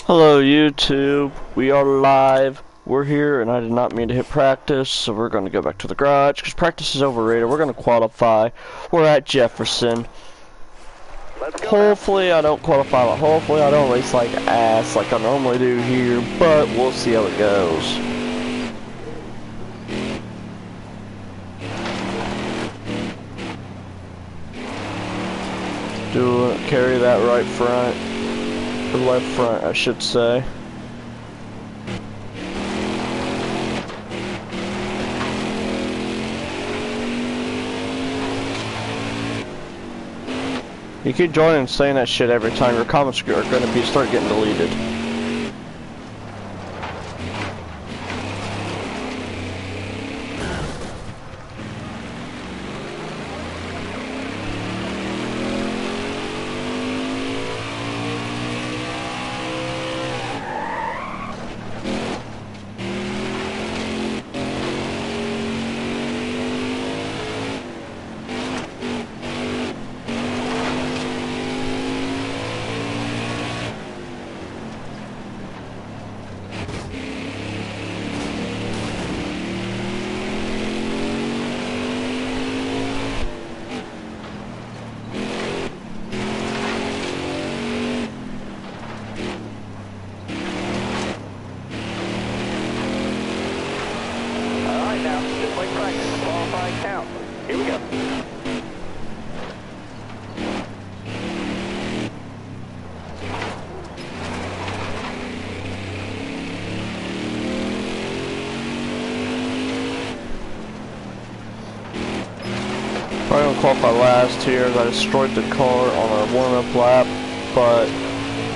Hello YouTube, we are live, we're here, and I did not mean to hit practice, so we're going to go back to the garage, because practice is overrated. We're going to qualify. We're at Jefferson. Hopefully I don't qualify, but hopefully I don't race like ass like I normally do here, but we'll see how it goes. Carry that right front, or left front I should say. You keep joining and saying that shit every time, your comments are going to start getting deleted. Probably gonna qualify last here. I destroyed the car on our warm-up lap, but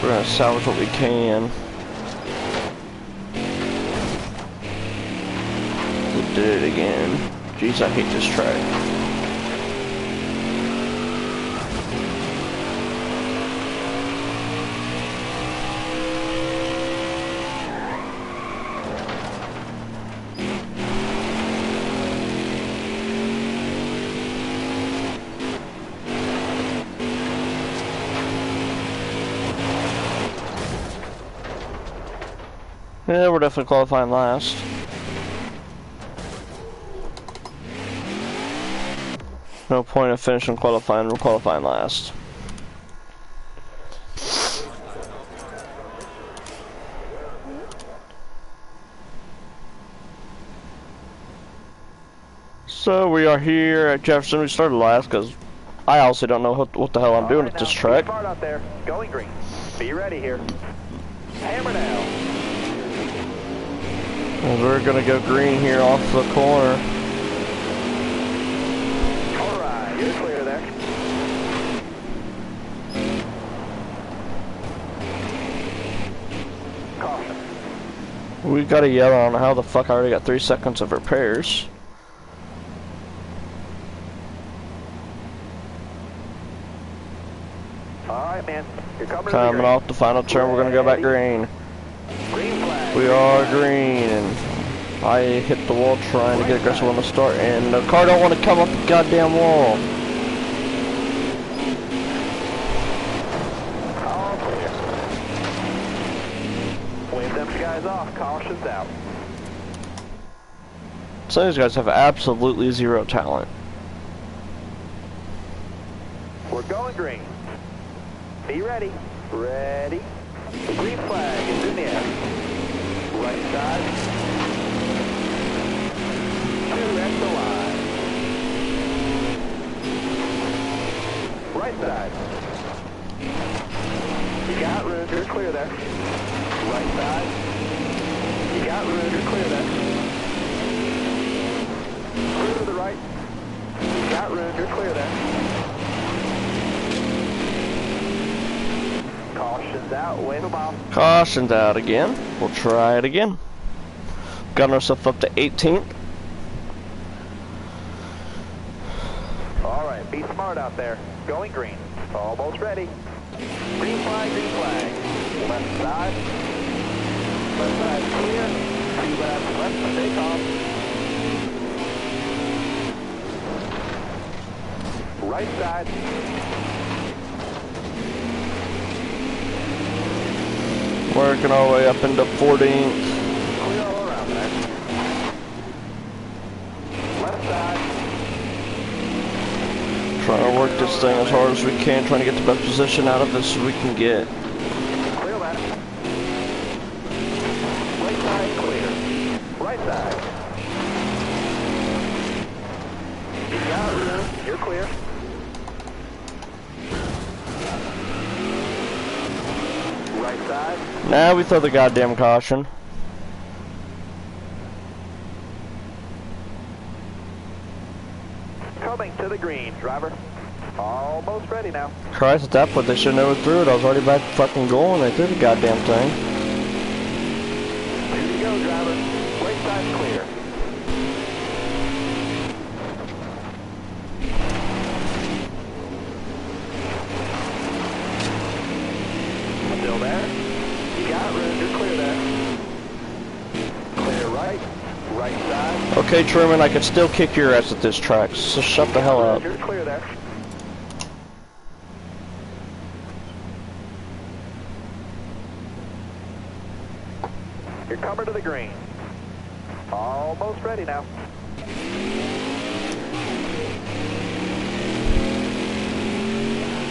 we're gonna salvage what we can. We did it again. Jeez, I hate this track. Yeah, we're definitely qualifying last. No point in finishing qualifying, we're qualifying last. So we are here at Jefferson. We started last because I also don't know what the hell I'm doing at this track. Smart out there, going green. Be ready here. Hammer down. And we're gonna go green here off the corner. Alright, you're clear there. Caution. We gotta yell on how the fuck I already got 3 seconds of repairs. Alright, man. You're Coming off the final turn, we're gonna go back green. Green flag. We are green, and I hit the wall trying to get aggressive on the start, and the car don't want to come up the goddamn wall. All clear. Wave them guys off. Caution's out. Some of these guys have absolutely zero talent. We're going green. Be ready. Ready. The green flag is in the air. Right side. Two at the line. Right side. You got room, you're clear there. Right side. You got room, you're clear there. Through to the right. You got room, you're clear there. Caution's out, wave them off. Caution's out again. We'll try it again. Got ourselves up to 18th. Alright, be smart out there. Going green. Almost ready. Green flag, green flag. Left side. Left side clear. 2 laps left, stay calm. Right side. Working our way up into 14th. Clear all around there. Left side. Trying to work this thing as hard as we can, trying to get the best position out of this as we can get. Clear left. Right side clear. Right side. You got room. You're clear. Right side. Now we throw the goddamn caution. Coming to the green, driver. Almost ready now. Christ, at that point they should have never threw it. I was already back fucking going. They threw the goddamn thing. Here you go, driver. Right side clear. Still there? You got room. You're clear there. Clear right. Right side. Okay, Truman, I could still kick your ass at this track, so shut the hell up. You're clear there. You're coming to the green. Almost ready now.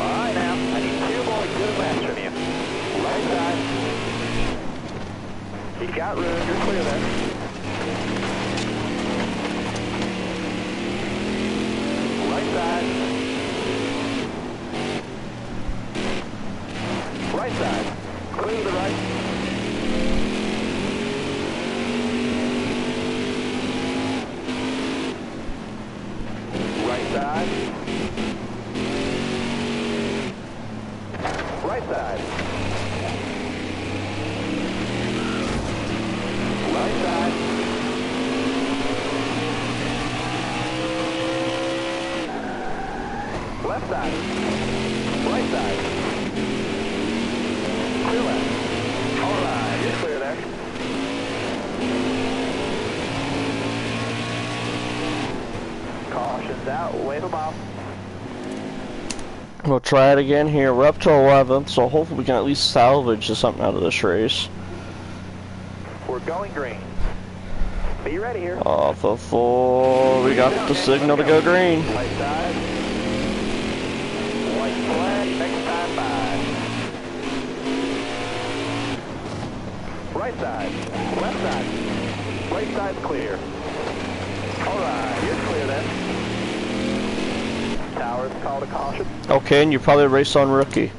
Alright now, I need 2 more good laps from you. Right side. You got room, you're clear there. Right side. Right side. Clear to the right. Right side. Right side. Right side. Left side. Right side. Clear left. All right, you're clear there. Caution's out, wave them off. We'll try it again here. We're up to 11th, so hopefully we can at least salvage something out of this race. We're going green. Be ready here. Off of 4, we got the signal to go green. Right side. White flag, next time by. Right side. Left side. Right side's clear. Alright, you're clear then. Towers called a caution. Okay, and you probably race on rookie.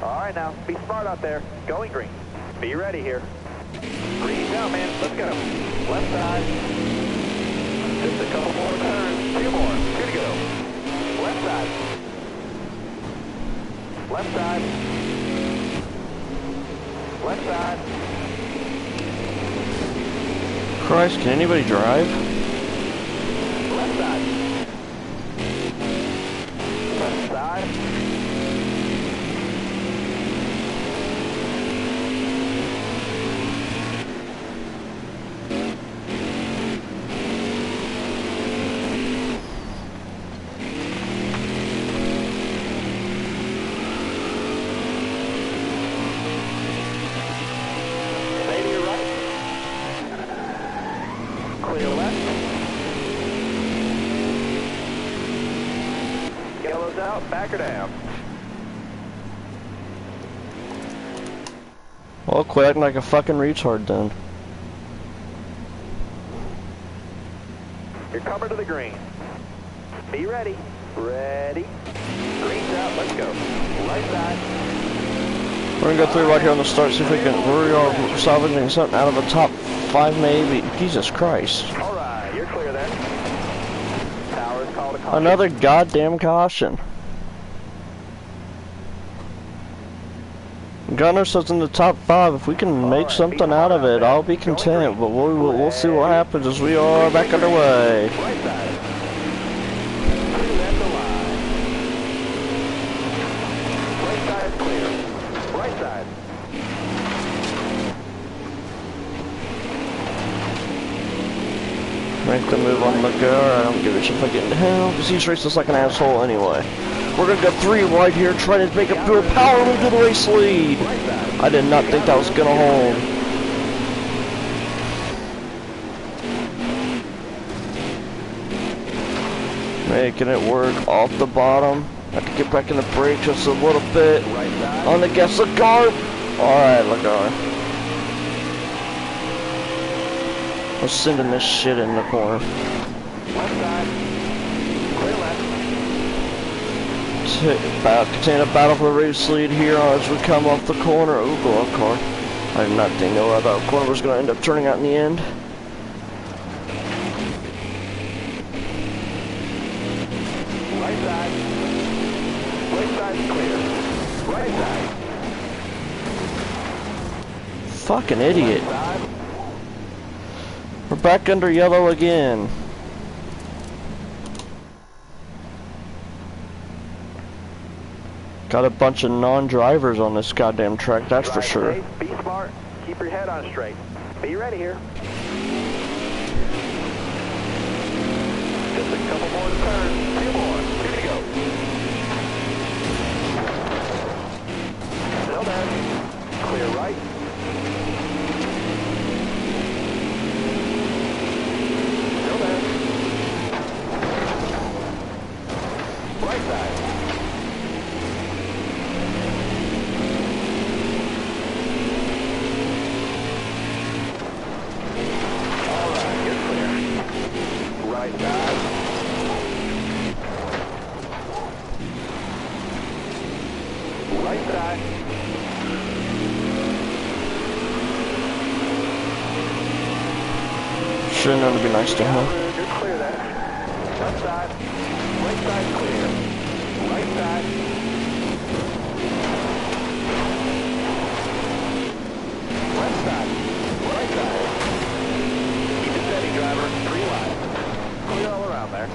Alright now, be smart out there. Going green. Be ready here. Green's out, man. Let's go. Left side. Just a couple more turns. 2 more. 2 to go. Left side. Left side. Left side. Christ, can anybody drive? Left side. Left side. Stay to your right. Clear left. Yellow's out, back her down. Well, quit acting like a fucking retard then. You're coming to the green. Be ready. Ready. Green's out, let's go. Right side. We're gonna go through right here on the start, see if we can. We are salvaging something out of the top 5 maybe. Jesus Christ. Alright, you're clear then. Towers called a caution. Another goddamn caution. Gunner says in the top 5, if we can make something out of it, I'll be content, but we'll see what happens as we are back underway. Right side. Clear left the line. Right side clear. Right side. Make the move on the go. I don't give a shit if I get into him, because he's racing us like an asshole anyway. We're gonna go 3 right here, trying to make up to a power move to the race lead. I did not think that was gonna hold. Making it work off the bottom. I have to get back in the brake just a little bit. On the gas, Lagar. Alright, Lagar. We're sending this shit in the corner. Left side. Clear left. Continue to battle for the race lead here as we come off the corner. Oh, go off car. I did not think that corner was going to end up turning out in the end. Right side. Right side's clear. Right side. Fucking idiot. Left side. We're back under yellow again. Got a bunch of non-drivers on this goddamn track, that's for sure. Safe. Be smart. Keep your head on straight. Be ready here. Just a couple more to turn. 2 more. 2 to go. Still there. Clear right. Still there. Right side. Right side. Right side. Sure known to be nice to him. You're clear there. Left side. Right side clear. Right side. Left side. Right side. Keep it steady, driver. 3 wide. Clear all around there.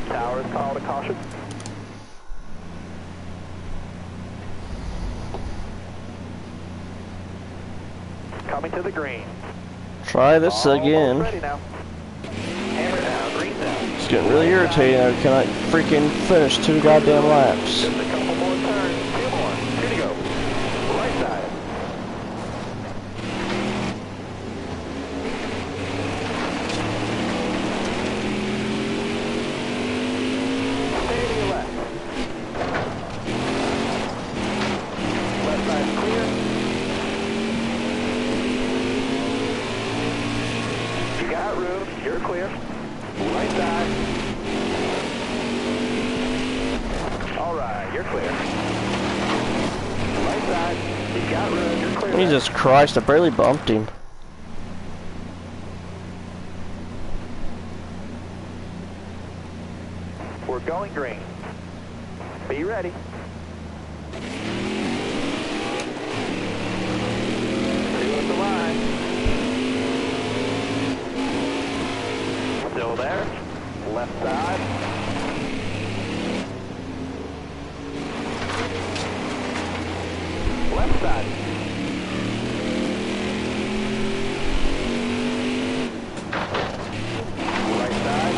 Tower is called a caution. Coming to the green. Try this again. Ready now. Hammer down, green down. It's getting really irritating. I cannot freaking finish 2 goddamn laps. Just a couple more turns. 2 more. 2 to go. Right side. Stay to your left. Left side clear. You got room. You're clear. Right side. All right, you're clear. Right side. You got room. You're clear. Jesus Christ, I barely bumped him. We're going green. Be ready. Two at the line. Still there. Left side. Left side. Right side.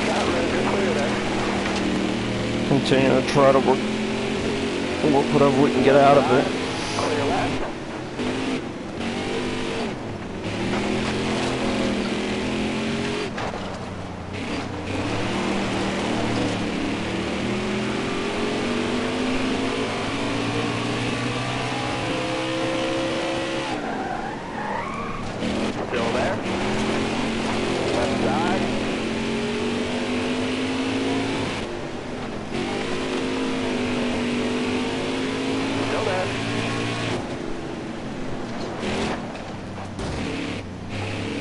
Got rid of your clear there. Continue to try to work whatever we can get out of it. Clear left. Still there. Left side. Still there.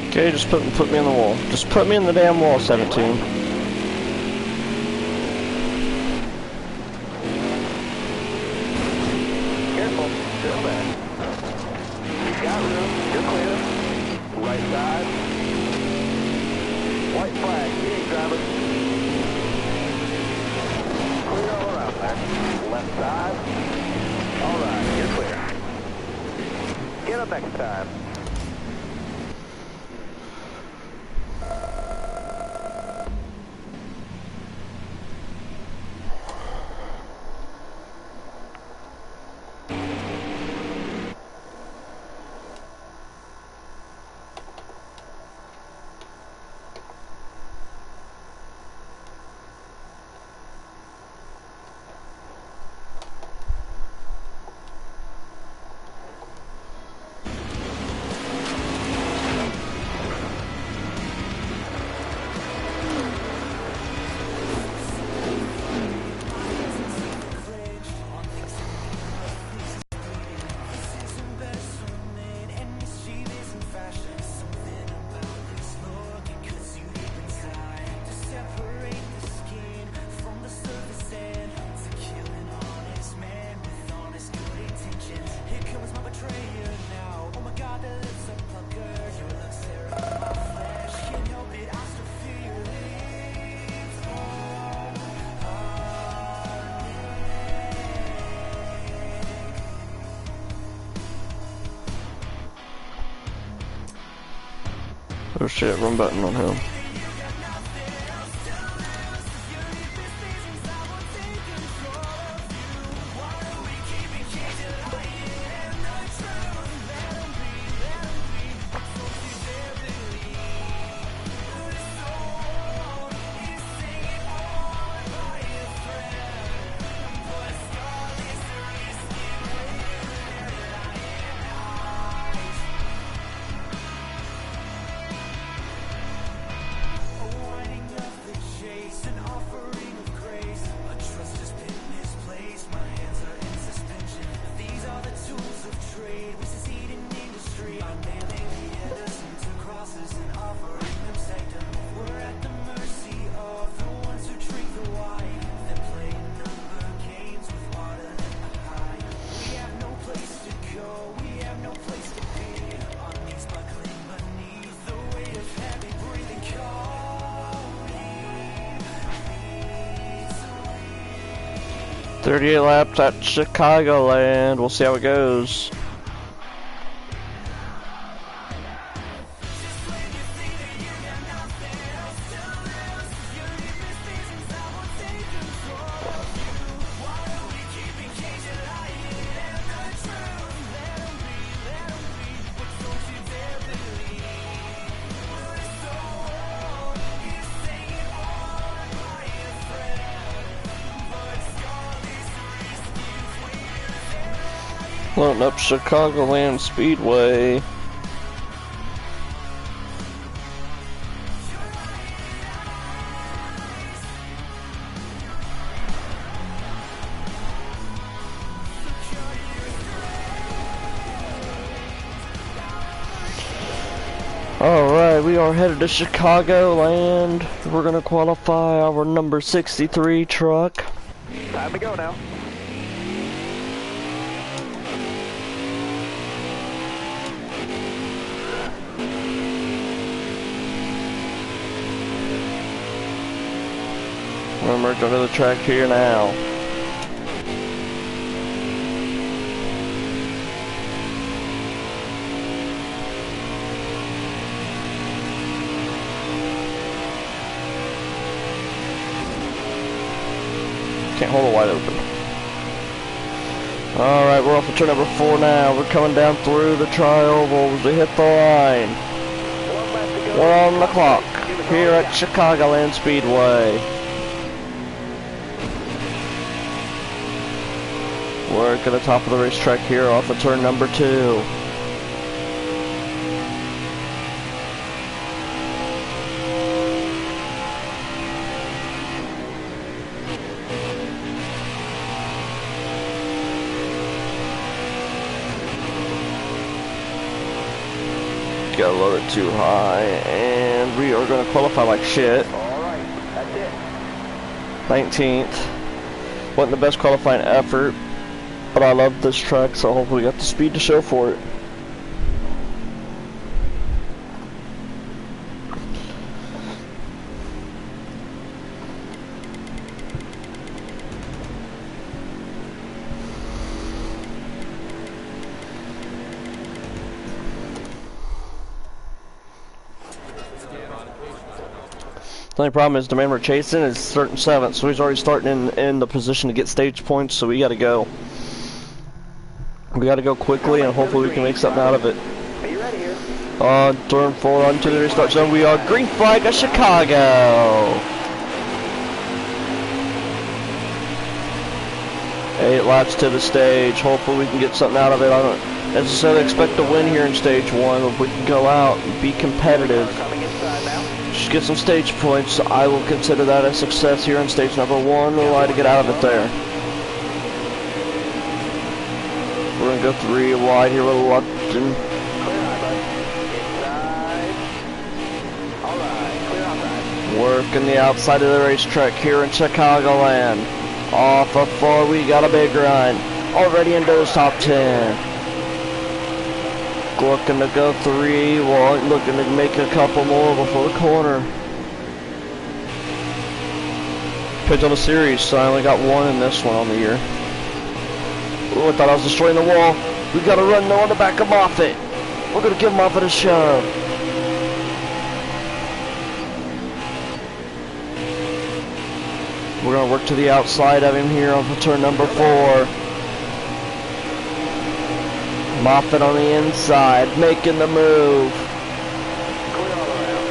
Okay, just put me in the wall. Just put me in the damn wall, 17. Careful. Still there. You got room. You're clear. Right side. White flag. Meeting driver. Clear all around there. Left side. All right. You're clear. Get up next time. Oh shit, run button on him. .38 laps at Chicagoland. We'll see how it goes. Loading up Chicagoland Speedway. Alright, we are headed to Chicagoland. We're gonna qualify our number 63 truck. Time to go now. We're merged onto the track here now. Can't hold it wide open. Alright, we're off of turn number 4 now. We're coming down through the tri-ovals to hit the line. We're on the clock here at Chicagoland Speedway. We're at the top of the racetrack here off of turn number 2. Got a little bit too high, and we are going to qualify like shit. Alright, that's it. 19th. Wasn't the best qualifying effort, but I love this track, so hopefully we got the speed to show for it. The only problem is the man we're chasing is starting 7th, so he's already starting in the position to get stage points, so we gotta go. We gotta go quickly, and hopefully we can make something out of it. Are you ready here? On turn 4, onto the restart zone, we are green flag of Chicago! 8 laps to the stage, hopefully we can get something out of it. I don't necessarily expect to win here in stage 1, but if we can go out and be competitive. Coming inside now. Just get some stage points. I will consider that a success here in stage number 1. We'll try to get out of it there. We're gonna go 3 wide here with Lupton. Clear high, bud. Inside. Alright, clear outside. Working the outside of the racetrack here in Chicagoland. Off of 4, we got a big run. Already into those top 10. Looking to go 3 wide, looking to make a couple more before the corner. Depends on the series, so I only got 1 in this one on the year. Oh, I thought I was destroying the wall. We gotta run though on the back of Moffitt. We're gonna give Moffitt a shove. We're gonna work to the outside of him here on turn number 4. Moffett on the inside, making the move. Clear all around.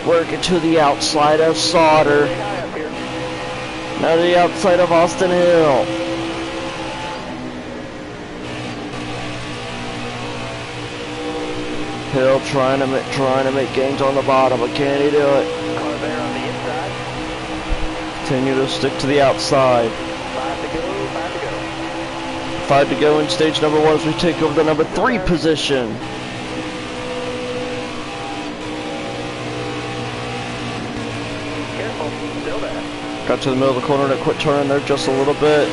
Working to the outside of Sauter. Stay high up here. Now to the outside of Austin Hill. Hill trying to make gains on the bottom, but can he do it? Car there on the inside. Continue to stick to the outside. 5 to go, 5 to go. 5 to go in stage number 1 as we take over the number 3 position. Careful, still there. Got to the middle of the corner and quit turning there just a little bit.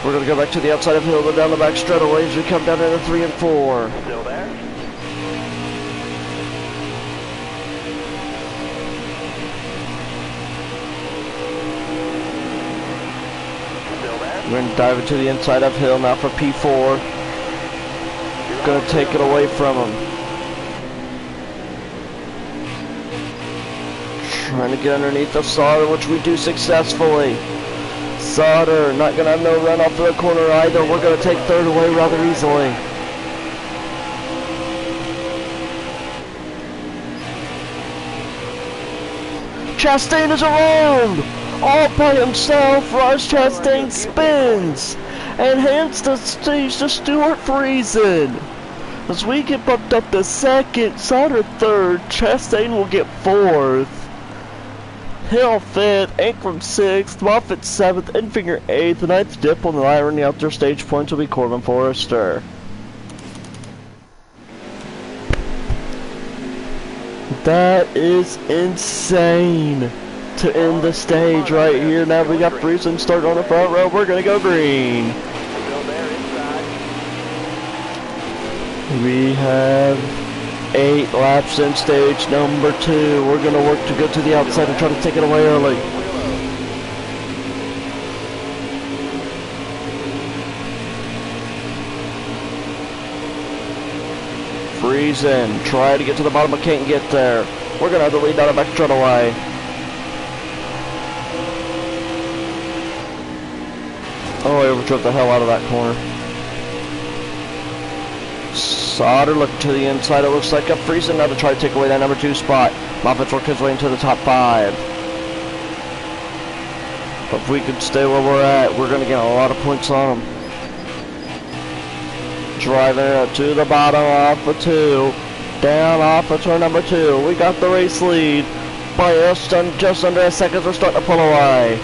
We're going to go back to the outside of Hill, go down the back straightaway as we come down into 3 and 4. Still there. Still there. We're going to dive into the inside of Hill now for P4. Going to take it away from him. Trying to get underneath of Sauter, which we do successfully. Sauter not going to have no run off of the corner either. We're going to take third away rather easily. Chastain is around! All by himself, Raj Chastain spins and hands the stage to Stuart Friesen. As we get bumped up to second, Sauter third, Chastain will get fourth. Hill 5th, Ankrum 6th, Moffitt 7th, Enfinger 8th, the 9th dip on the line in the outdoor stage points will be Corbin Forrester. That is insane to end the stage right here. Now we got Friesen starting on the front row. We're going to go green. Still there inside. We have 8 laps in stage number 2. We're going to work to go to the outside and try to take it away early. Friesen, try to get to the bottom but can't get there. We're going to have the lead down the back straightaway. Oh, I overdrove the hell out of that corner. Sauter looking to the inside. It looks like a Friesen now to try to take away that number 2 spot. Moffitt's worked his way into the top 5. But if we could stay where we're at, we're going to get a lot of points on them. Driving it up to the bottom off of 2. Down off of turn number 2. We got the race lead by just under a second. We're starting to pull away.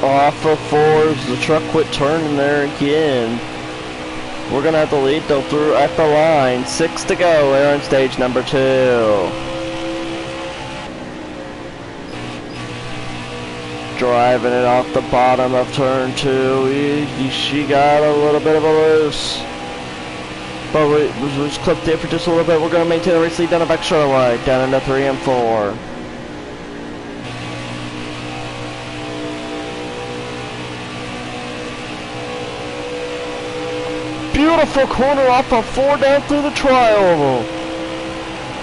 Off of 4s, the truck quit turning there again. We're gonna have the lead though through at the line. 6 to go there on stage number 2. Driving it off the bottom of turn 2. She got a little bit of a loose. But we just clipped it for just a little bit. We're gonna maintain the race lead down the back straightaway, down into 3 and 4. Beautiful corner off of 4 down through the tri-oval.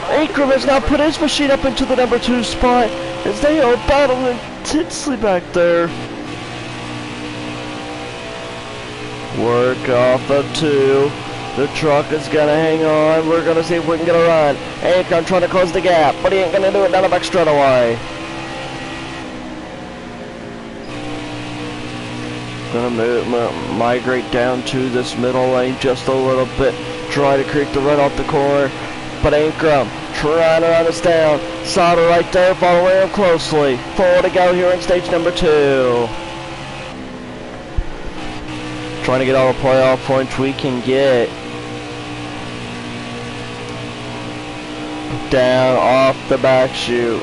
Ankrum has now put his machine up into the number 2 spot as they are battling intensely back there. Work off of 2. The truck is gonna hang on. We're gonna see if we can get a run. Ankrum trying to close the gap, but he ain't gonna do it down the back straightaway. Gonna migrate down to this middle lane just a little bit. Try to create the run off the corner. But Ankrum trying to run us down. Sauter right there, following him closely. 4 to go here in stage number 2. Trying to get all the playoff points we can get. Down off the back chute.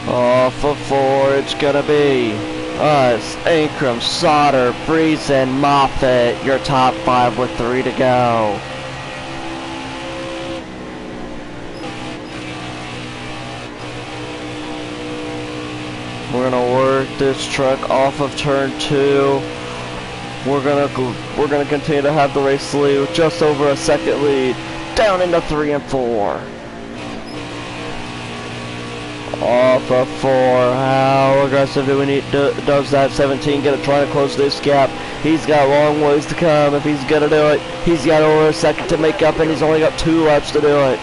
Off of 4, it's gonna be us, Ankrum, Sauter, Friesen, Moffat, your top 5 with 3 to go. We're gonna work this truck off of turn 2. We're gonna continue to have the race lead with just over a second lead, down into 3 and 4. Off of 4. How aggressive do we need? Does that 17 gonna try to close this gap? He's got a long ways to come. If he's gonna do it, he's got over a second to make up, and he's only got 2 laps to do it.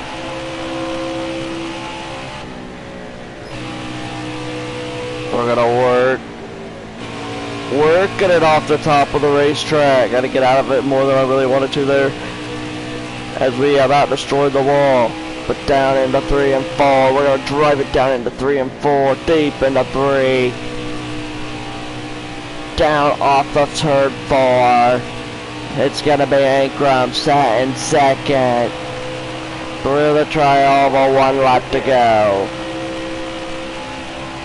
We're gonna working it off the top of the racetrack. Gotta get out of it more than I really wanted to there, as we about destroyed the wall. But down into 3 and 4. We're gonna drive it down into 3 and 4, deep into 3. Down off of turn 4. It's gonna be Ankrum sat in second. Through the trioval, 1 lap to go.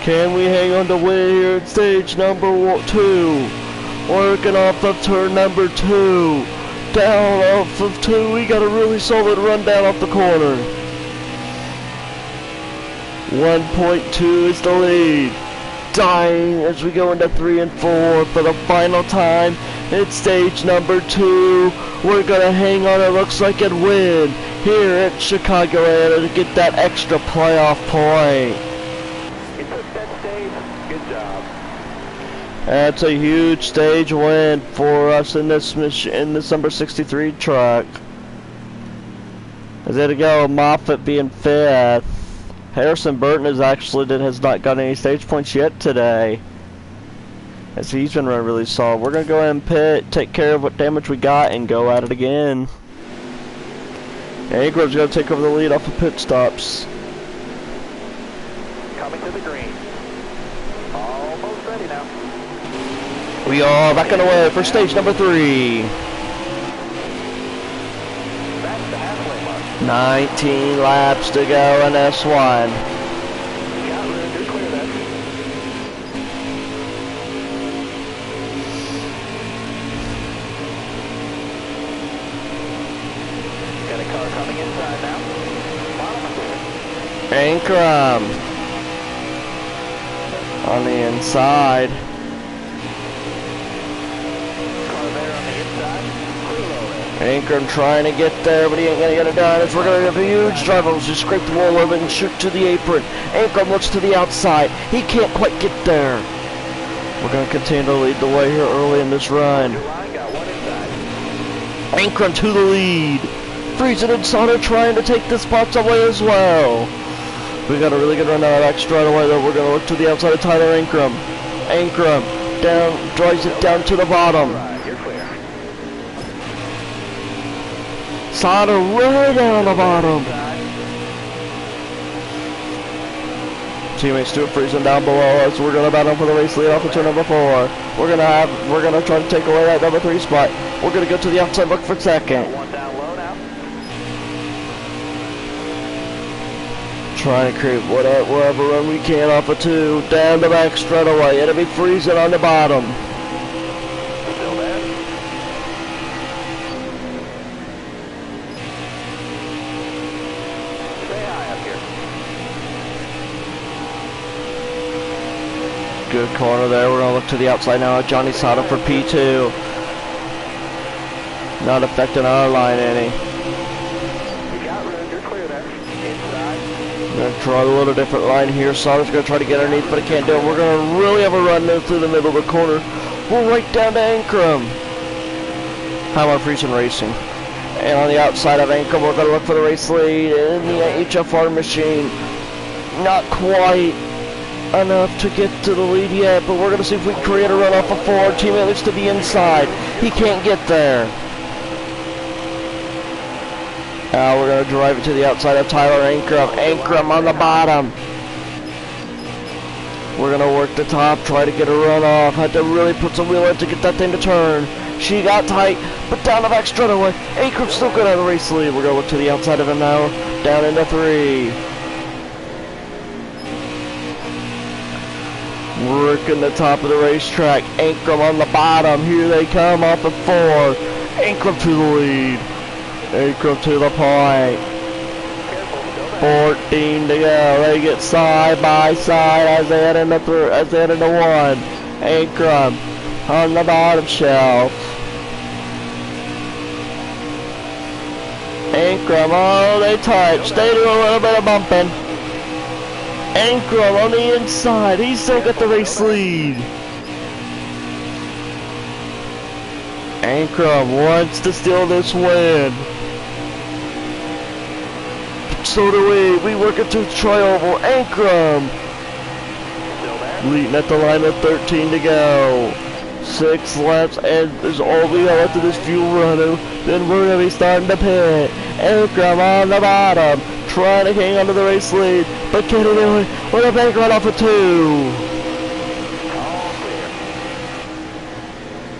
Can we hang on to win here at stage number 2? Working off of turn number 2. Down off of 2, we got a really solid run down off the corner. 1.2 is the lead. Dying as we go into 3 and 4 for the final time. It's stage number 2. We're gonna hang on, it looks like, and win here at Chicagoland to get that extra playoff point. That's a huge stage win for us in this number 63 truck. As they go, Moffat being 5th. Harrison Burton has not got any stage points yet today, as he's been running really solid. We're gonna go ahead and pit, take care of what damage we got, and go at it again. Angram's gonna take over the lead off of pit stops. Coming to the green. Almost ready now. We are backing away for stage number 3. That's the halfway mark. 19 laps to go in S1. Got room, you're clear then. Got a car coming inside now. Bottom clear. Ankrum on the inside. Ankrum trying to get there, but he ain't gonna get it done. As we're gonna have a huge drive, just scrape the wall over and shoot to the apron. Ankrum looks to the outside. He can't quite get there. We're gonna continue to lead the way here early in this run. Ankrum to the lead. Friesen and Sauter trying to take the spots away as well. We got a really good run out of X right away, though. We're gonna look to the outside of Tyler Ankrum. Ankrum down, drives it down to the bottom. Sauter right down on the bottom. Teammate Stuart Friesen down below us. We're gonna battle for the race lead off of turn number 4. We're gonna try to take away that number 3 spot. We're gonna go to the outside, look for second. One down low now. Trying to create whatever run we can off of 2. Down the back straight away. It'll be Friesen on the bottom. Still there. Stay high up here. Good corner there. We're gonna look to the outside now at Johnny Sauter for P2. Not affecting our line any. You got room, you're clear there. Inside. We're gonna try a little different line here. Sauter's gonna try to get underneath, but he can't do it. We're gonna really have a run through the middle of the corner. We're right down to Ankrum. How about Friesen Racing? And on the outside of Ankrum, we're gonna look for the race lead in the HFR machine. Not quite enough to get to the lead yet, but we're gonna see if we can create a run off of 4. Teammate looks to the inside. He can't get there. Now we're gonna drive it to the outside of Tyler Ankrum. Ankrum on the bottom. We're gonna work the top, try to get a run off. Had to really put some wheel in to get that thing to turn. She got tight, but down the back straight away. Ankrum's still good on the race lead. We're gonna look to the outside of him now. Down into 3. Working the top of the racetrack. Ankrum on the bottom. Here they come off of 4. Ankrum to the lead. Ankrum to the point. 14 to go. They get side by side as they head into 1. Ankrum on the bottom shelf. Ankrum, oh, they touch. They do a little bit of bumping. Ankrum on the inside. He's still got the race lead. Ankrum wants to steal this win. So do we. We work it to tri-oval. Ankrum leading at the line with 13 to go. 6 laps, and there's all we got left of this fuel run. Then we're gonna be starting to pit. Ankrum on the bottom, trying to hang onto the race lead, but can he do it? With a bank run off of 2.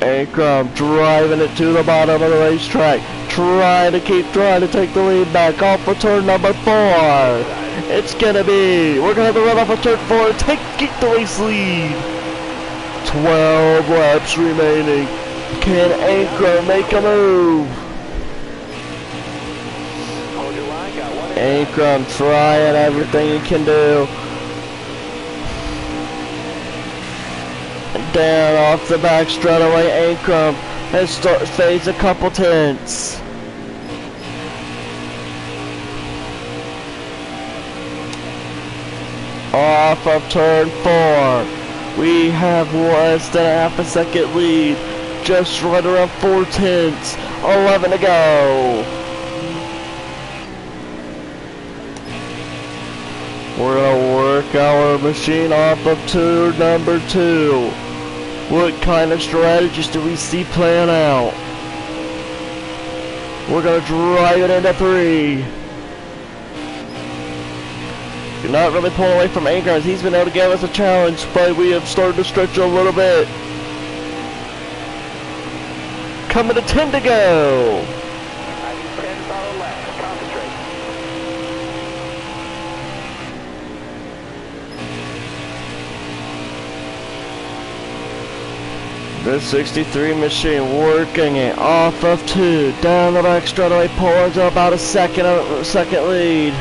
Ankrum driving it to the bottom of the racetrack, trying to take the lead back off of turn number 4. It's gonna be, we're gonna have to run off of turn 4 and keep the race lead. 12 laps remaining. Can Ankrum make a move? Ankrum trying everything he can do. Down off the back straightaway, Ankrum has fades a couple tenths. Off of turn 4. We have less than a half a second lead. Just right around 4 tenths. 11 to go. We're gonna work our machine off of turn number 2. What kind of strategies do we see playing out? We're gonna drive it into 3. You're not really pulling away from Ankrum as he's been able to give us a challenge, but we have started to stretch a little bit. Coming to 10 to go. The 63 machine working it off of 2, down the back straightaway, pulling to about a second lead.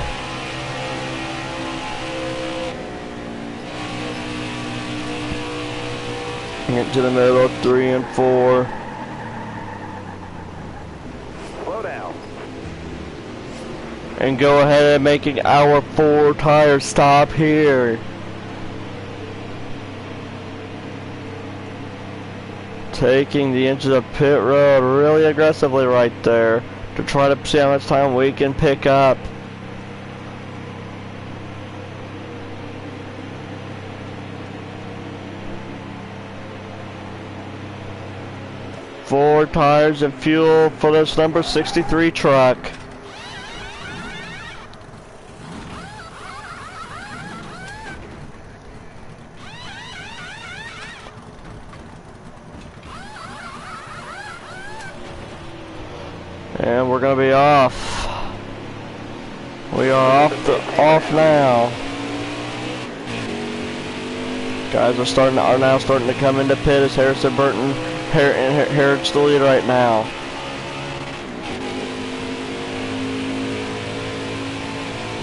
Into the middle, 3 and 4. Slow down. And go ahead and making our 4 tire stop here. Taking the into the pit road really aggressively right there to try to see how much time we can pick up. Four tires and fuel for this number 63 truck. And we're gonna be off. We are off now. Guys are now starting to come into pit as Harrison Burton Harrod's the lead right now.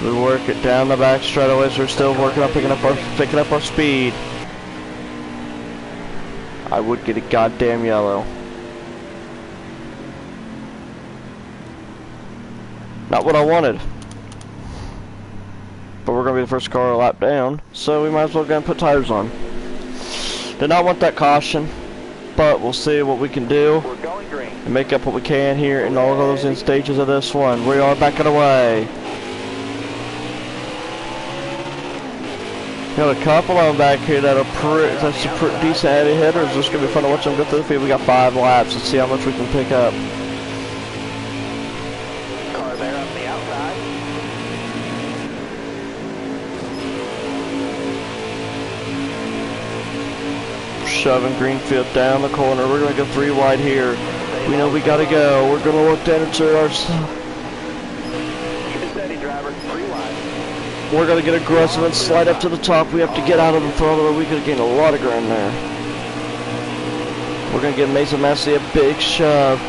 We work it down the back straightaways. We're still working on picking up our speed. I would get a goddamn yellow. Not what I wanted. But we're gonna be the first car a lap down, so we might as well go and put tires on. Did not want that caution, but we'll see what we can do and make up what we can here in all of those end stages of this one. We are backing away. Got a couple of them back here that are that's some pretty decent heavy hitters. It's gonna be fun to watch them go through the field. We got 5 laps. Let's see how much we can pick up. Car there on the outside. Shoving Greenfield down the corner. We're gonna go 3 wide here. We know we gotta go. We're gonna look down into our. Keep it steady, driver. 3 wide. We're gonna get aggressive and slide up to the top. We have to get out of the throttle, or we could gain a lot of ground there. We're gonna give Mesa Massey a big shove.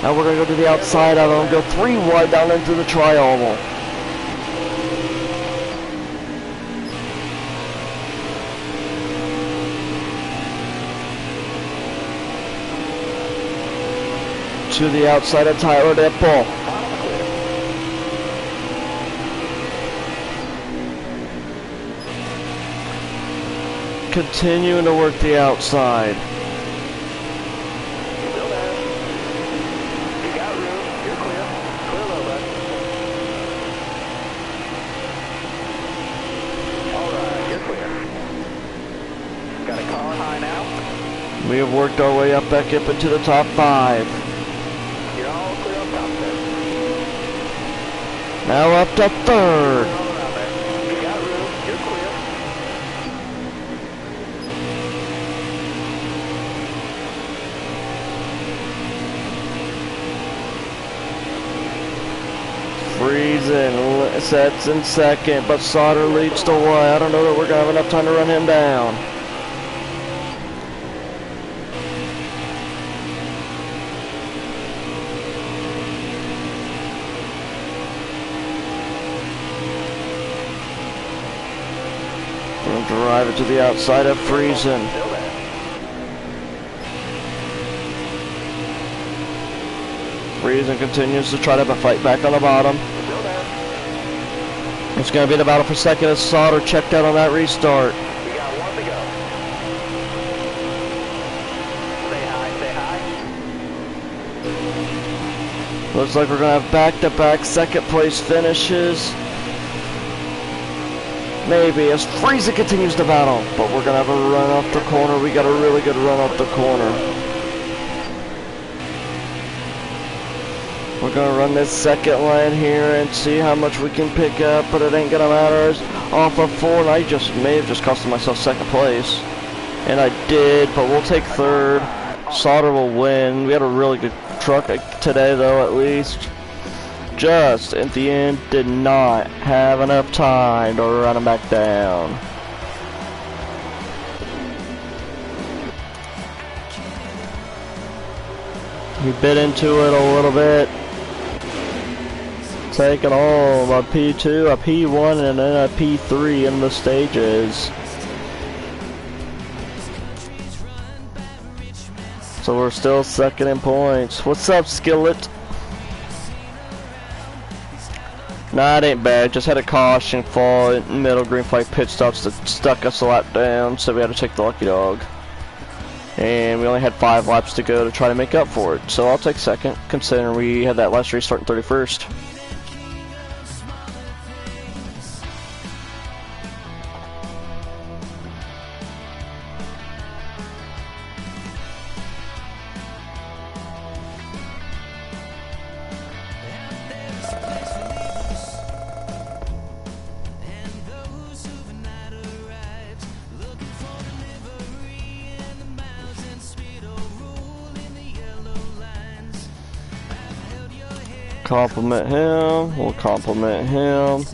Now we're gonna go to the outside of him, go 3 wide down into the tri-oval. To the outside of Tyler Dipple. Continuing to work the outside. Still there. You got room. You're clear. Clear low left. Alright, you're clear. Got a car high now. We have worked our way up back up into the top 5. You're all clear up top there. Now up to 3rd. All around there. You got room. You're clear. Freezing sets in 2nd, but Sauter leads the way. I don't know that we're gonna have enough time to run him down. We'll drive it to the outside of Friesen. Still there. Friesen continues to try to fight back on the bottom. Still there. It's going to be the battle for 2nd as Sauter checked out on that restart. We got 1 to go. Say hi, say hi. Looks like we're going to have back-to-back 2nd place finishes. Maybe as Friesen continues to battle, but we're going to have a run off the corner. We got a really good run off the corner. We're going to run this 2nd line here and see how much we can pick up, but it ain't going to matter. Off of 4, and I may have just costed myself 2nd place. And I did, but we'll take 3rd. Sauter will win. We had a really good truck today, though, at least. Just, at the end, did not have enough time to run him back down. He bit into it a little bit. Taking home a P2, a P1, and then a P3 in the stages. So we're still 2nd in points. What's up, Skillet? Nah, it ain't bad. Just had a caution fall in middle green flag pit stops that stuck us a lap down, so we had to take the lucky dog. And we only had 5 laps to go to try to make up for it. So I'll take 2nd, considering we had that last restart in 31st. Compliment him. We'll compliment him.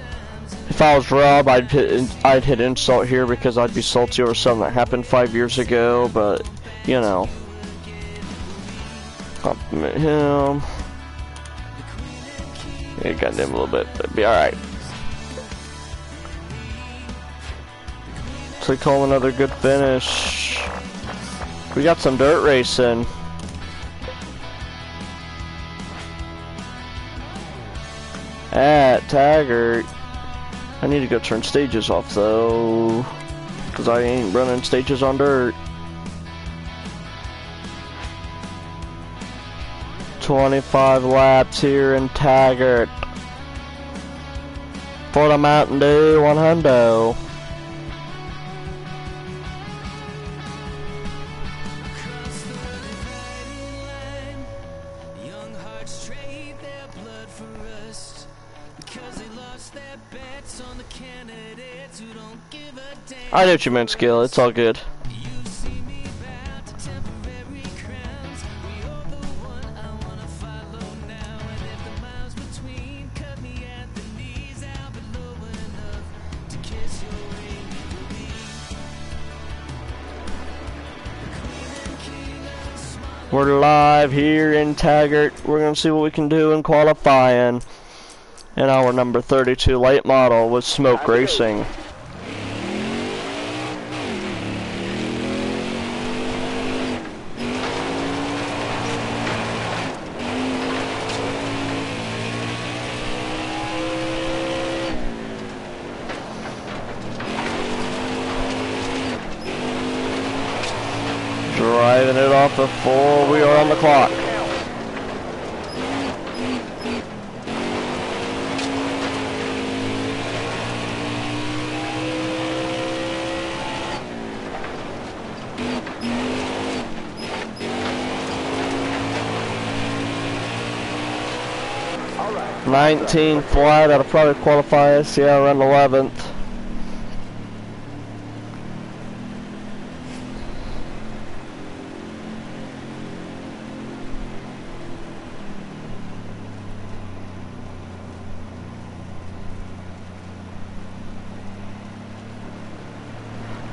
If I was Rob, I'd hit insult here because I'd be salty over something that happened 5 years ago. But you know, compliment him. Yeah, got him a little bit, but it'd be all right. Take home another good finish. We got some dirt racing. At Taggart. I need to go turn stages off though, because I ain't running stages on dirt. 25 laps here in Taggart for the Mountain Dew 100. I know what you meant, Skill. It's all good. We're live here in Taggart. We're going to see what we can do in qualifying in our number 32 late model with Smoke Racing. Driving it off the 4, we are on the clock. All right. 19 flat, that'll probably qualify us, yeah, around 11th.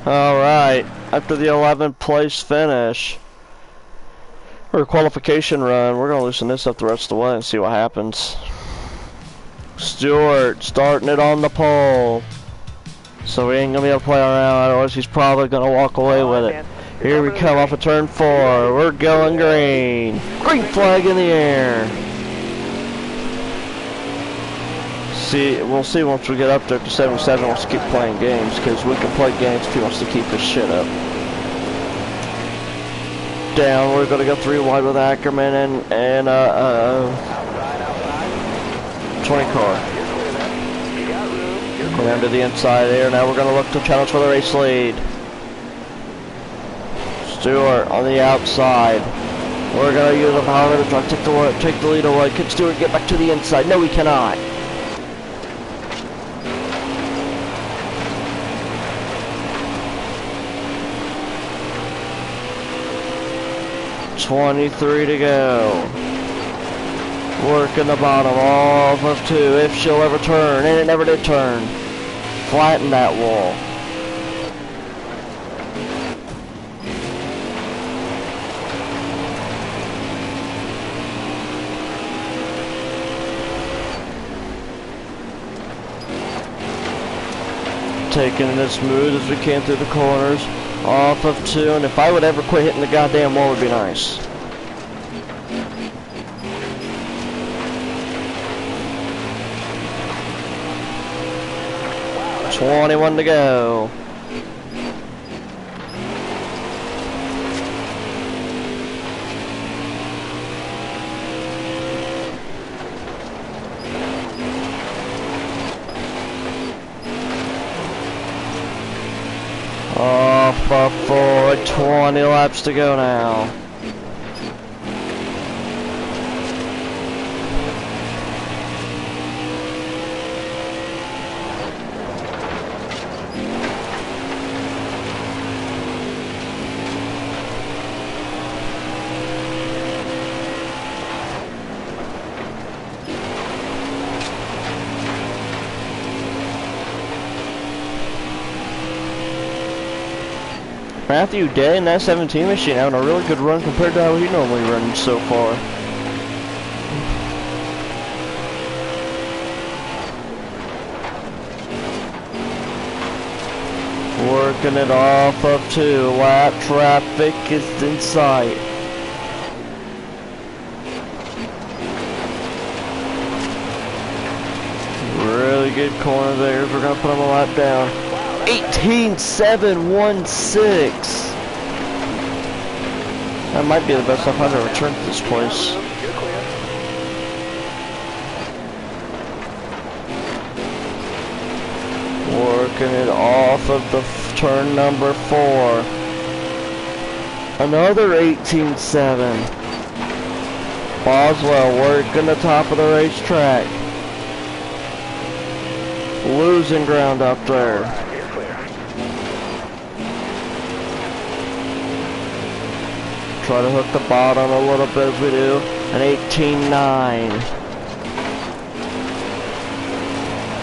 Alright, after the 11th place finish, or qualification run, we're going to loosen this up the rest of the way and see what happens. Stewart starting it on the pole. So we ain't going to be able to play around, otherwise he's probably going to walk away with it. Here we come off of turn 4, we're going green. Green flag in the air. We'll see once we get up there to 77 wants to keep playing games, because we can play games if he wants to keep his shit up. Down, we're going to go 3 wide with Ackerman and 20 car. Go down to the inside there. Now we're going to look to challenge for the race lead. Stewart on the outside. We're going to use a power to try to take the lead away. Can Stewart get back to the inside? No, he cannot. .23 to go. Working the bottom off of 2 if she'll ever turn, and it never did turn. Flatten that wall. Taking it as smooth as we can through the corners. Off of 2, and if I would ever quit hitting the goddamn wall, it would be nice. Wow, 21 to go. Off of 4, 20 laps to go now. Matthew Day in that 17 machine having a really good run compared to how he normally runs so far. Working it off of 2. Lap traffic is in sight. Really good corner there. We're going to put him a lap down. 18.716. That might be the best lap I've ever turned to this place. Working it off of the turn number 4. Another 18.7. Boswell working the top of the racetrack. Losing ground up there. Try to hook the bottom a little bit as we do. An 18.9.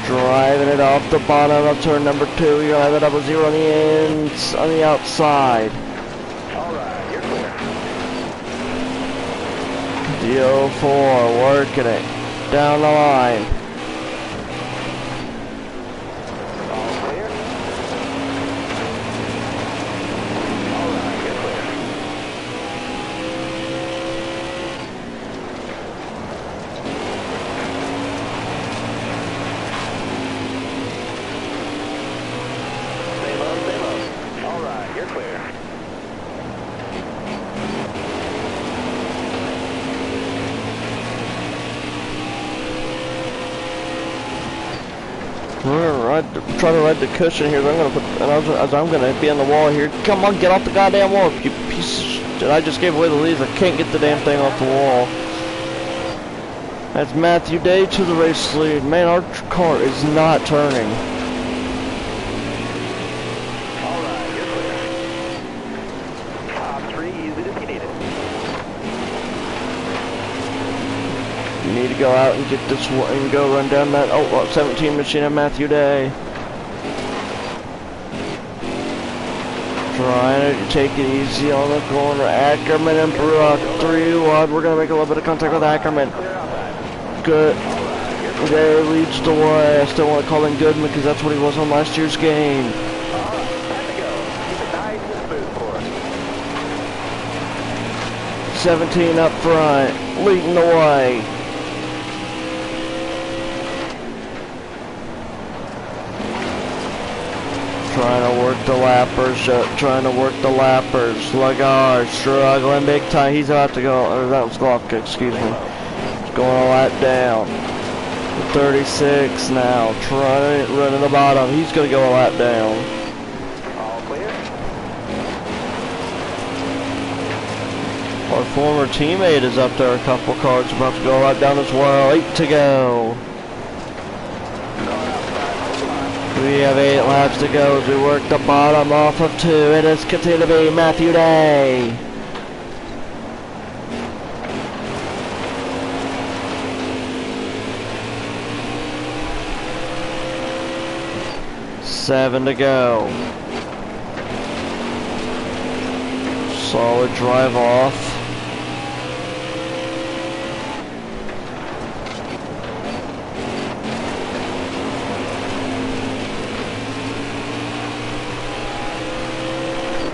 Driving it off the bottom of turn number 2. You'll have it up a 0 on the ends, on the outside. Alright, you're clear. The 04 working it down the line. All clear. All right, you're clear. Stay low, stay low. All right, you're clear. We're gonna try to ride the cushion here. I'm gonna put, and I'm gonna be on the wall here. Come on, get off the goddamn wall, you piece of shit. I just gave away the leads. I can't get the damn thing off the wall. That's Matthew Day to the race lead. Man, our car is not turning. All right, you're clear. Top 3, use it if you need it. You need to go out and get this one and go run down that 17 machine of Matthew Day. Trying to take it easy on the corner. Ackerman and Brock 3 wide. We're gonna make a little bit of contact with Ackerman. Good. There leads the way. I still want to call him Goodman because that's what he was on last year's game. Time to go. Keep it nice and smooth for us. 17 up front, leading the way. Trying to work the lappers, trying to work the lappers. Lagarde struggling big time. He's about to go, or that was Glock, excuse me. He's going a lap down. 36 now, running the bottom. He's going to go a lap down. All clear. Our former teammate is up there, a couple cars about to go a lap down as well. 8 to go. We have 8 laps to go as we work the bottom off of 2. It is continuing to be Matthew Day. Seven to go. Solid drive off.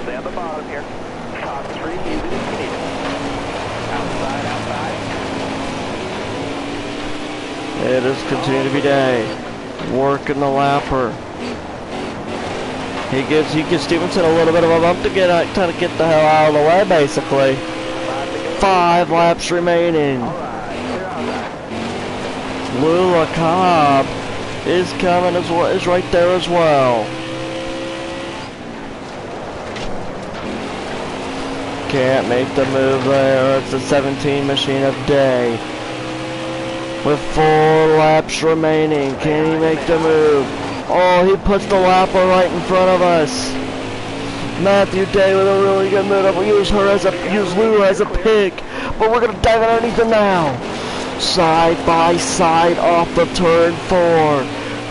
Stay on the bottom here. Top 3, use it if you need it. Outside, outside. It is continuing to be Day. Working the lapper. He gives Stevenson a little bit of a bump to get out, trying to get the hell out of the way, basically. 5 laps remaining. Lula Cobb is coming as well, is right there as well. Can't make the move there. It's the 17 machine of Day. With 4 laps remaining, can he make the move? Oh, he puts the lapper right in front of us. Matthew Day with a really good move. We'll use Lula as a pick, but we're gonna dive underneath him now. Side by side off of turn 4,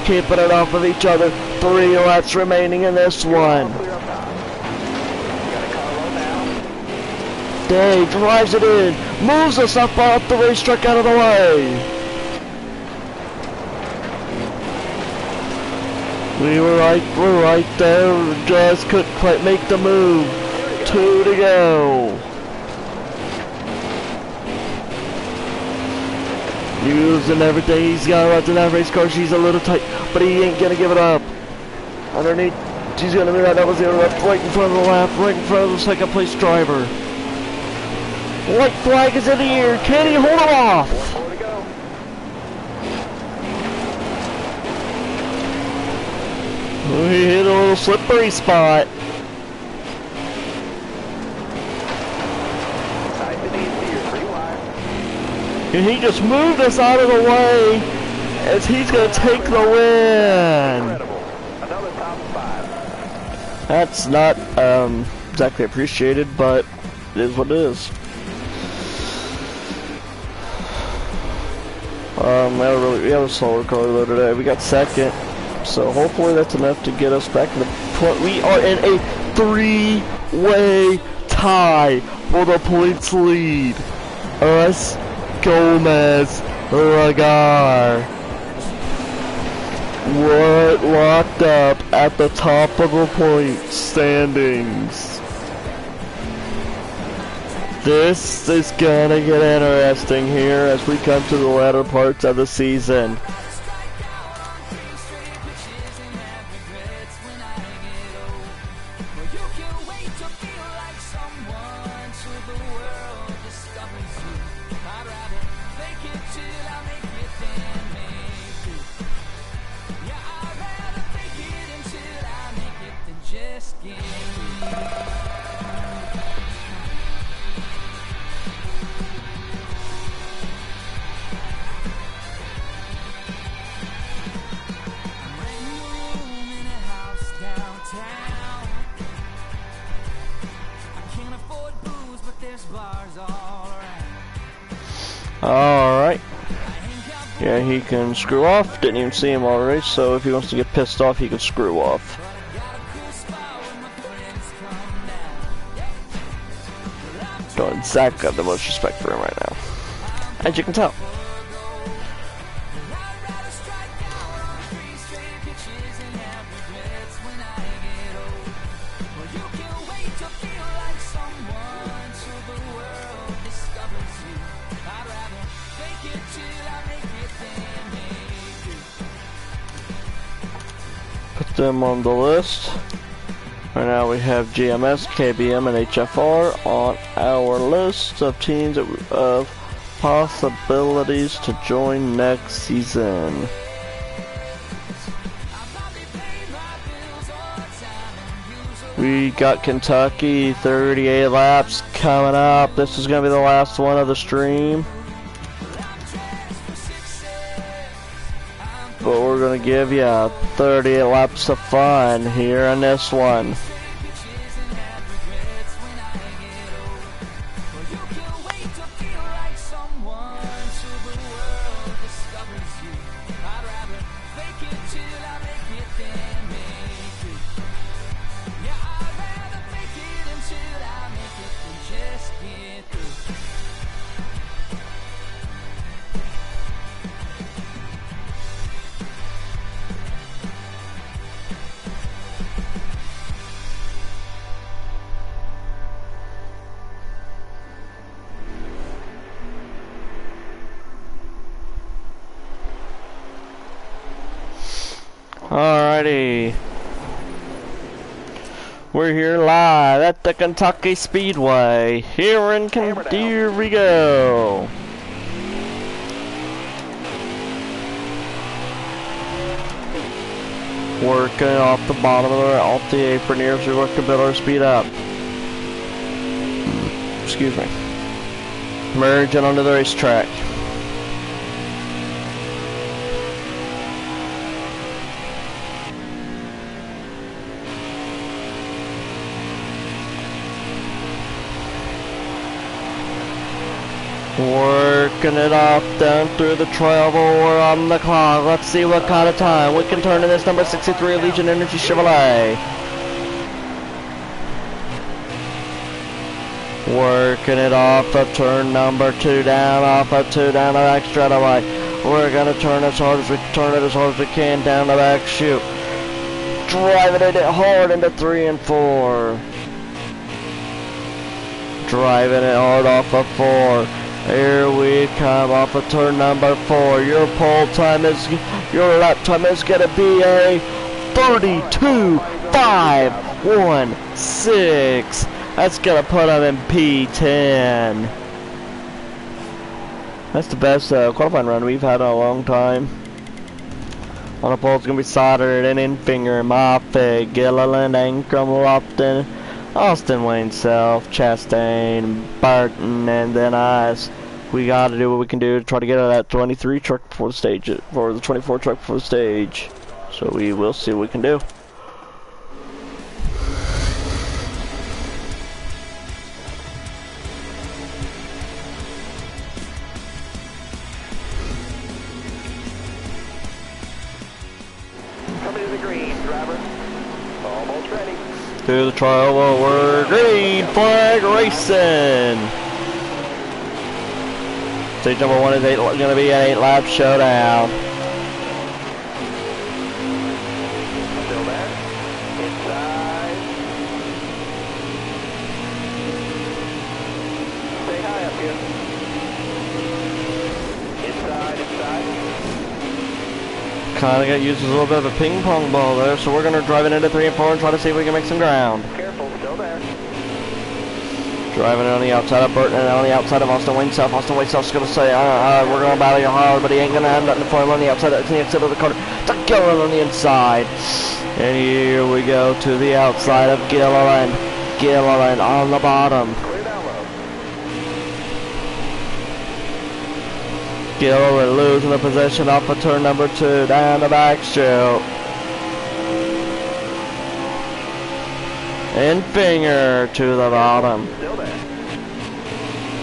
keeping it off of each other. 3 laps remaining in this one. Day drives it in, moves us up off the racetrack out of the way. We're right there, just couldn't quite make the move. 2 to go. Using everything he's got right in that race car. She's a little tight, but he ain't gonna give it up. Underneath, she's gonna move out. That was the other left, right in front of the lap, right in front of the second place driver. White flag is in the air. Can he hold it off? We hit a little slippery spot. And he just moved us out of the way as he's going to take the win. Another top 5. That's not exactly appreciated, but it is what it is. We have a slower car though today. We got second. So hopefully that's enough to get us back in the point. We are in a 3-way tie for the points lead. Us, Gomez Lagar. What locked up at the top of the point standings. This is gonna get interesting here as we come to the latter parts of the season. Alright. Yeah, he can screw off. Didn't even see him already, so if he wants to get pissed off, he can screw off. Don't exactly have the most respect for him right now, as you can tell. Put them on the list. Right now we have GMS, KBM, and HFR on our list of teams of possibilities to join next season. We got Kentucky, 38 laps coming up. This is going to be the last one of the stream. But we're going to give you 38 laps of fun here on this one. Alrighty. We're here live at the Kentucky Speedway. Here we go. Working off the bottom off the apron here as we work to build our speed up. Excuse me. Merging onto the racetrack. Working it off down through the travel. We're on the clock. Let's see what kind of time we can turn in this number 63 Legion Energy Chevrolet. Working it off of turn number 2 down, off of 2 down the back straightaway. We're gonna turn as hard as we can down the back chute. Driving it hard into 3 and 4. Driving it hard off of 4. Here we come off of turn number 4. Your lap time is gonna be a 32.516. That's gonna put him in P10. That's the best qualifying run we've had in a long time. On the pole's gonna be Soldered, Infinger, Moffitt, Gilliland, Ankrum, Lofton, Austin, Wayne, Self, Chastain, Barton, and then us. We gotta do what we can do to try to get out of that 23 truck before the stage, for the 24 truck before the stage. So we will see what we can do. Coming to the green, driver. Almost ready. To the trial, we're green flag racing. Stage number 1 is going to be an 8-lap showdown. Still there. Inside. Stay high up here. Inside. Kind of got used as a little bit of a ping pong ball there, so we're going to drive it into 3 and 4 and try to see if we can make some ground. Careful, still there. Driving it on the outside of Burton and on the outside of Austin Wayne South. Austin Wayne South's going to say, we're going to battle you hard, but he ain't going to have nothing for him on the outside. That's the exit of the corner. It's Gilliland on the inside. And here we go to the outside of Gilliland. Gilliland on the bottom. Clear down low. Gilliland losing the position off of turn number 2 down the back straight. And Finger to the bottom. Still there.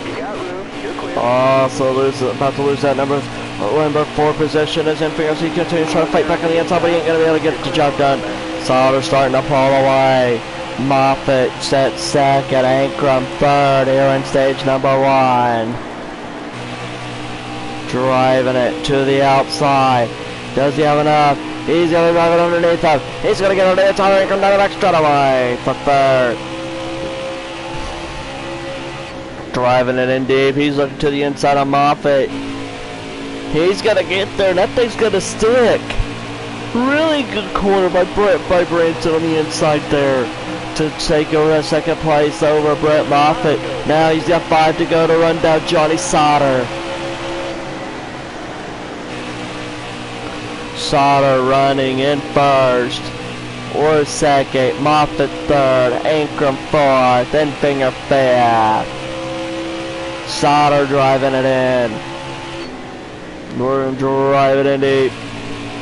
You got room. You're clear. Also about to lose that number 4 position as Finger. So he continues trying to fight back on the inside, but he ain't going to be able to get the job done. Sauter starting to pull away. Moffitt set second. Ankrum third here in stage number 1. Driving it to the outside. Does he have enough? He's going to drive it underneath him. He's going to get underneath Tyler Ankrum down the back straightaway for third. Driving it in deep. He's looking to the inside of Moffitt. He's going to get there, and that thing's going to stick. Really good corner by Branson on the inside there to take over a second place over Brett Moffitt. Now he's got 5 to go to run down Johnny Sauter. Sauter running in first or second, Moffitt third, Ankrum fourth, and Finger fifth. Sauter driving it in. We're going to drive it in deep.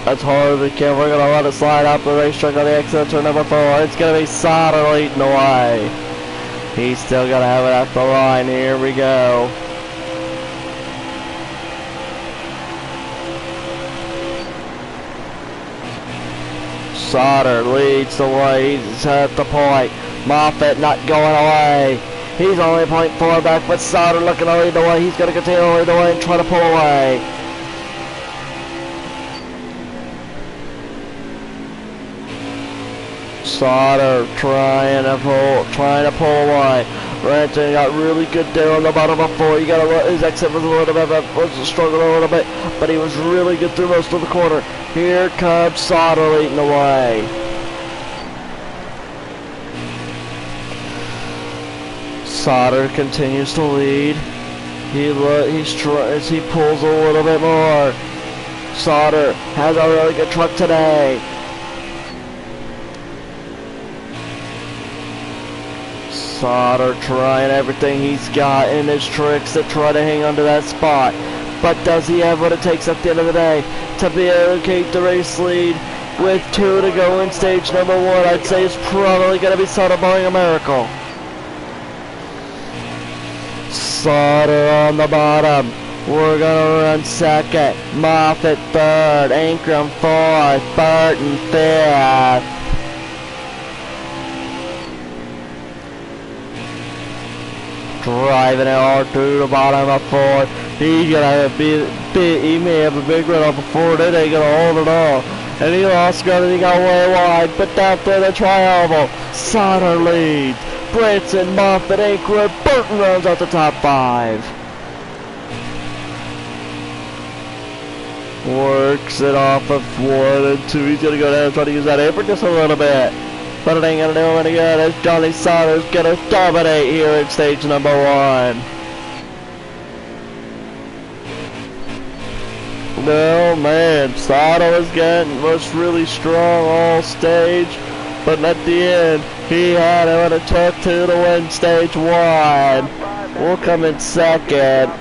As hard as we can. We're going to let it slide up the racetrack on the exit turn number 4. It's going to be Sauter leading the way. He's still going to have it at the line. Here we go. Sauter leads the way. He's at the point. Moffitt not going away. He's only a point 4 back, but Sauter looking to lead the way. He's going to continue to lead the way and try to pull away. Sauter trying to pull away. Branson got really good there on the bottom of 4. You got his exit was a little bit, was struggling a little bit, but he was really good through most of the corner. Here comes Sauter leading the way. Sauter continues to lead. He pulls a little bit more. Sauter has a really good truck today. Sauter trying everything he's got in his tricks to try to hang on to that spot. But does he have what it takes at the end of the day to be able to keep the race lead with 2 to go in stage number 1? I'd say it's probably going to be Sauter barring a miracle. Sauter on the bottom. We're going to run second. Moffitt third. Ankrum fourth. Burton fifth. Driving it hard to the bottom of 4. He's gonna have he may have a big run off of 4. Then ain't gonna hold it all. And he lost ground and he got way wide. But down through the triangle, Sauter leads. Branson, Moffitt, Ankrum, Burton runs out the top 5. Works it off of 1 and 2. He's gonna go down and try to use that apron just a little bit. But it ain't gonna do him any good as Johnny Sauter's gonna dominate here in stage number 1. No man, Sauter was really strong all stage, but at the end he had what it took to win stage 1. We'll come in second.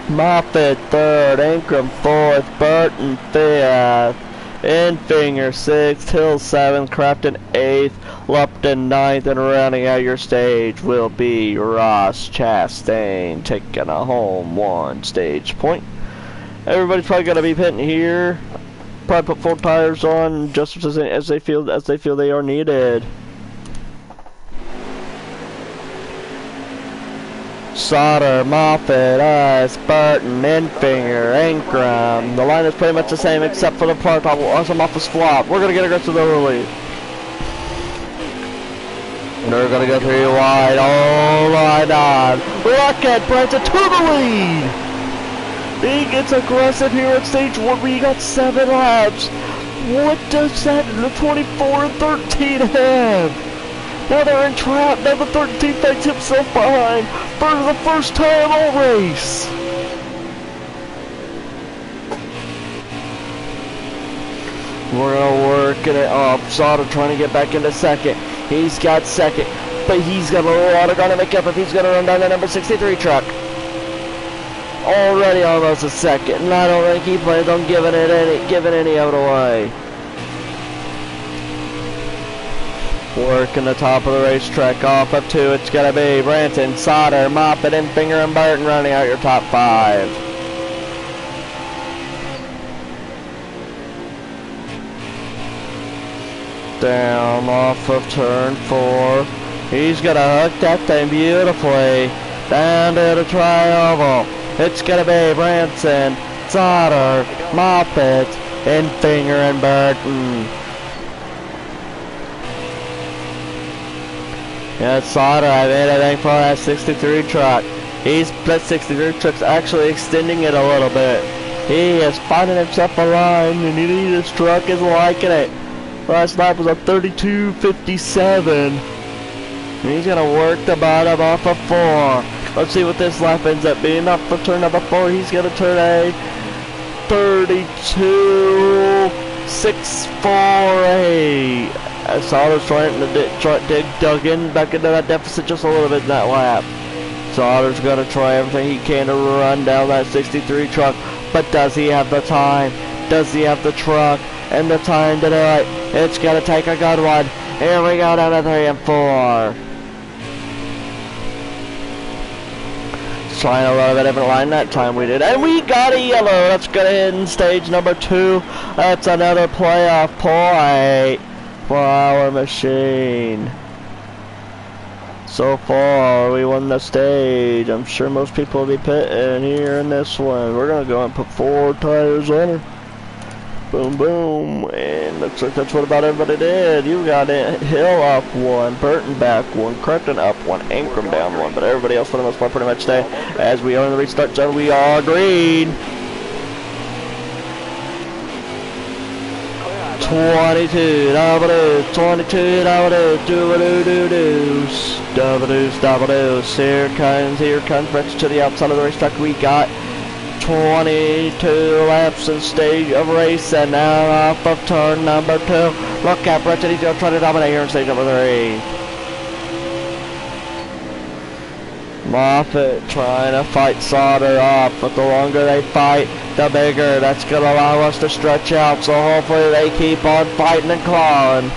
Moffitt third, Ankrum fourth, Burton fifth. Finger 6th, Hill 7th, Crafton 8th, Lupton 9th, and rounding out your stage will be Ross Chastain taking a home 1 stage point. Everybody's probably going to be pitting here. Probably put 4 tires on just as they feel they are needed. Sauter, Moffat, us, Burton, Infinger, Ankrum. The line is pretty much the same except for the part top. Awesome off the flop. We're gonna get aggressive early. They're gonna go 3 wide. Oh my God! Rocket Branson to the lead. He gets aggressive here at stage 1. We got 7 laps. What does that 24 and 13 have? Now they're in trap. Now the 13 finds himself behind for the first time all race. We're gonna work it up. Sauter trying to get back into second. He's got second, but he's got a lot of ground to make up if he's gonna run down the number 63 truck. Already almost a second, and I don't think he plans on giving any out away. Working the top of the racetrack off of 2. It's gonna be Branson, Sauter, Moffat, Infinger, and Burton running out your top 5. Down off of turn 4. He's gonna hook that thing beautifully down to the tri-oval. It's gonna be Branson, Sauter, Moffat, Infinger, and Burton. Yeah, Sauter, I made a thing for that 63 truck. That 63 truck's actually extending it a little bit. He is finding himself a line, and this truck is liking it. Last lap was a 32.57. And he's gonna work the bottom off of 4. Let's see what this lap ends up being. Up for turn number 4, he's gonna turn a 32.648. Sauter's trying to dig in back into that deficit just a little bit in that lap. Sauter's gonna try everything he can to run down that 63 truck, but does he have the time? Does he have the truck and the time to do it? It's gonna take a good one. Here we go down to 3 and 4. Trying a little bit different line that time we did, and we got a yellow. Let's go ahead and stage number 2. That's another playoff point for our machine. So far, we won the stage. I'm sure most people will be pitting here in this one. We're gonna go and put 4 tires on her. Boom, boom, and looks like that's what about everybody did. You got it. Hill up 1, Burton back 1, Crumpton up 1, Ankrum down 1, but everybody else for the most part pretty much stay. As we are in the restart zone, we are green. 22 double deuce, 22 double deuce, doo-a-doo-doo-doos, double deuce, double deuce. Here comes Brett to the outside of the racetrack. We got 22 laps in stage of race, and now off of turn number 2. Look at Brett, he's gonna try to dominate here in stage number 3. Moffat trying to fight Sauter off, but the longer they fight, the bigger. That's going to allow us to stretch out, so hopefully they keep on fighting and clawing.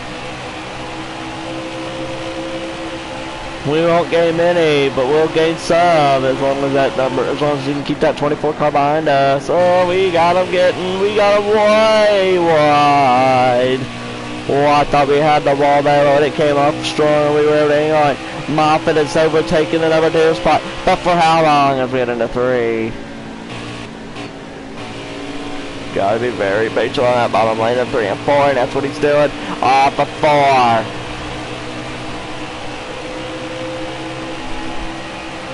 We won't gain many, but we'll gain some as long as we can keep that 24 car behind us. Oh, we got them way wide. Oh, I thought we had the ball there, but it came up strong and we were able to hang on. Moffat is overtaking the number 2 spot, but for how long as we get into 3? Gotta be very patient on that bottom lane of 3 and 4, and that's what he's doing. Off of 4.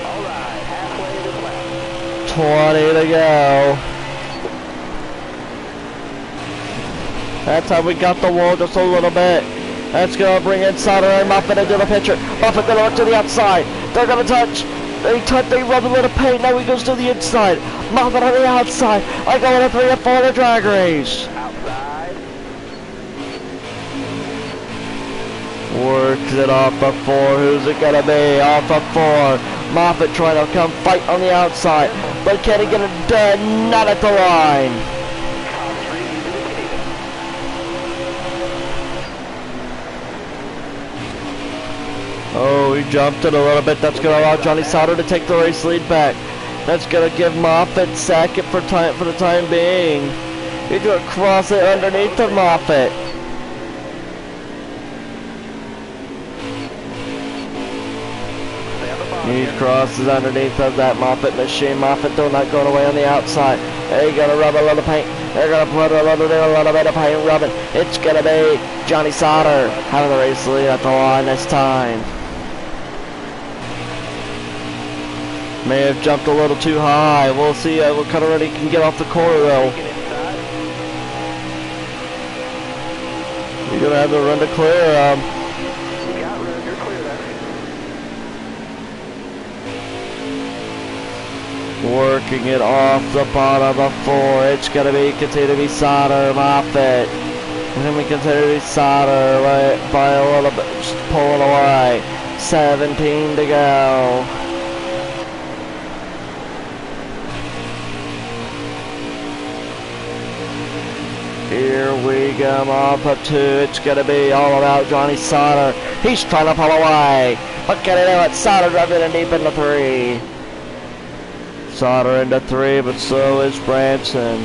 Alright, halfway to the lap. 20 to go. That's how we got the wall just a little bit. That's going to bring in Sauter and Moffat into the picture. Moffat going to look to the outside. They're going to touch. They rub a little paint. Now he goes to the inside. Moffat on the outside. I go in a 3 and 4 in the drag race. Outside. Works it off of 4. Who's it going to be? Off of 4. Moffat trying to come fight on the outside. But can he get it done? Not at the line. Oh, he jumped it a little bit. That's going to allow Johnny Sauter to take the race lead back. That's going to give Moffat second for the time being. He's going to cross it underneath of Moffat. Stay on the He crosses underneath of that Moffett machine. Moffett still not going away on the outside. They're gonna rub a little paint. They're gonna put a little bit of paint rubbing. It's gonna be Johnny Sauter having the race lead at the line this time. May have jumped a little too high. We'll see what kind of ready can get off the corner though. You're gonna have to run to clear. You're clear there. Working it off the bottom of 4. It's gonna be continue to be Sauter, Moffett. Then we continue to be Sauter by a little bit, just pulling away. 17 to go. Here we go, off of 2. It's gonna be all about Johnny Sauter. He's trying to pull away. What can he do? It's Sauter driving in deep into 3. Sauter into 3, but so is Branson.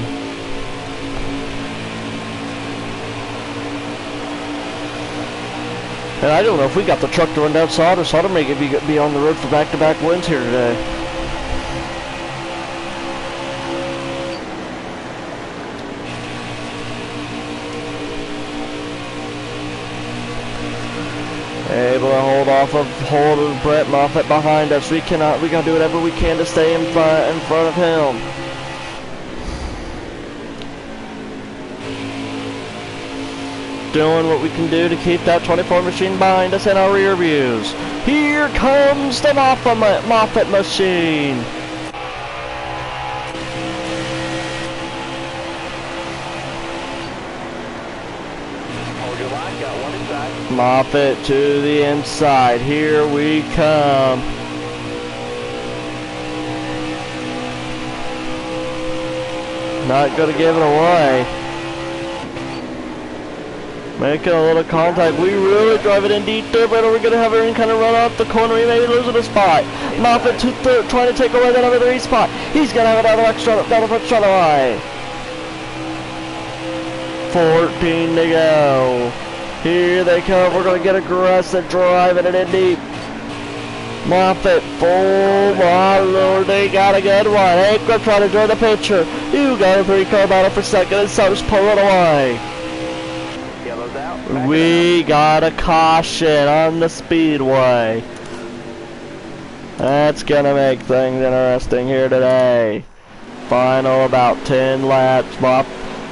And I don't know if we got the truck to run down Sauter. Sauter may be on the road for back-to-back wins here today. Able to hold Brett Moffett behind us. We gotta do whatever we can to stay in front of him. Doing what we can do to keep that 24 machine behind us in our rear views. Here comes the Moffett machine. Moffett to the inside. Here we come. Not gonna give it away. Making a little contact. We really drive it in deep there, but we're gonna have her kind of run off the corner. He may be losing a spot. Moffett trying to take away that number 3 spot. He's gonna have another extra double foot shut away. 14 to go. Here they come. We're going to get aggressive, driving it in deep. Moffett, oh my lord, they got a good one. Ankrum trying to join the picture. You got a 3-car battle for second, and so just pull it away. Yellow's out. We got a caution on the speedway. That's going to make things interesting here today. Final about 10 laps.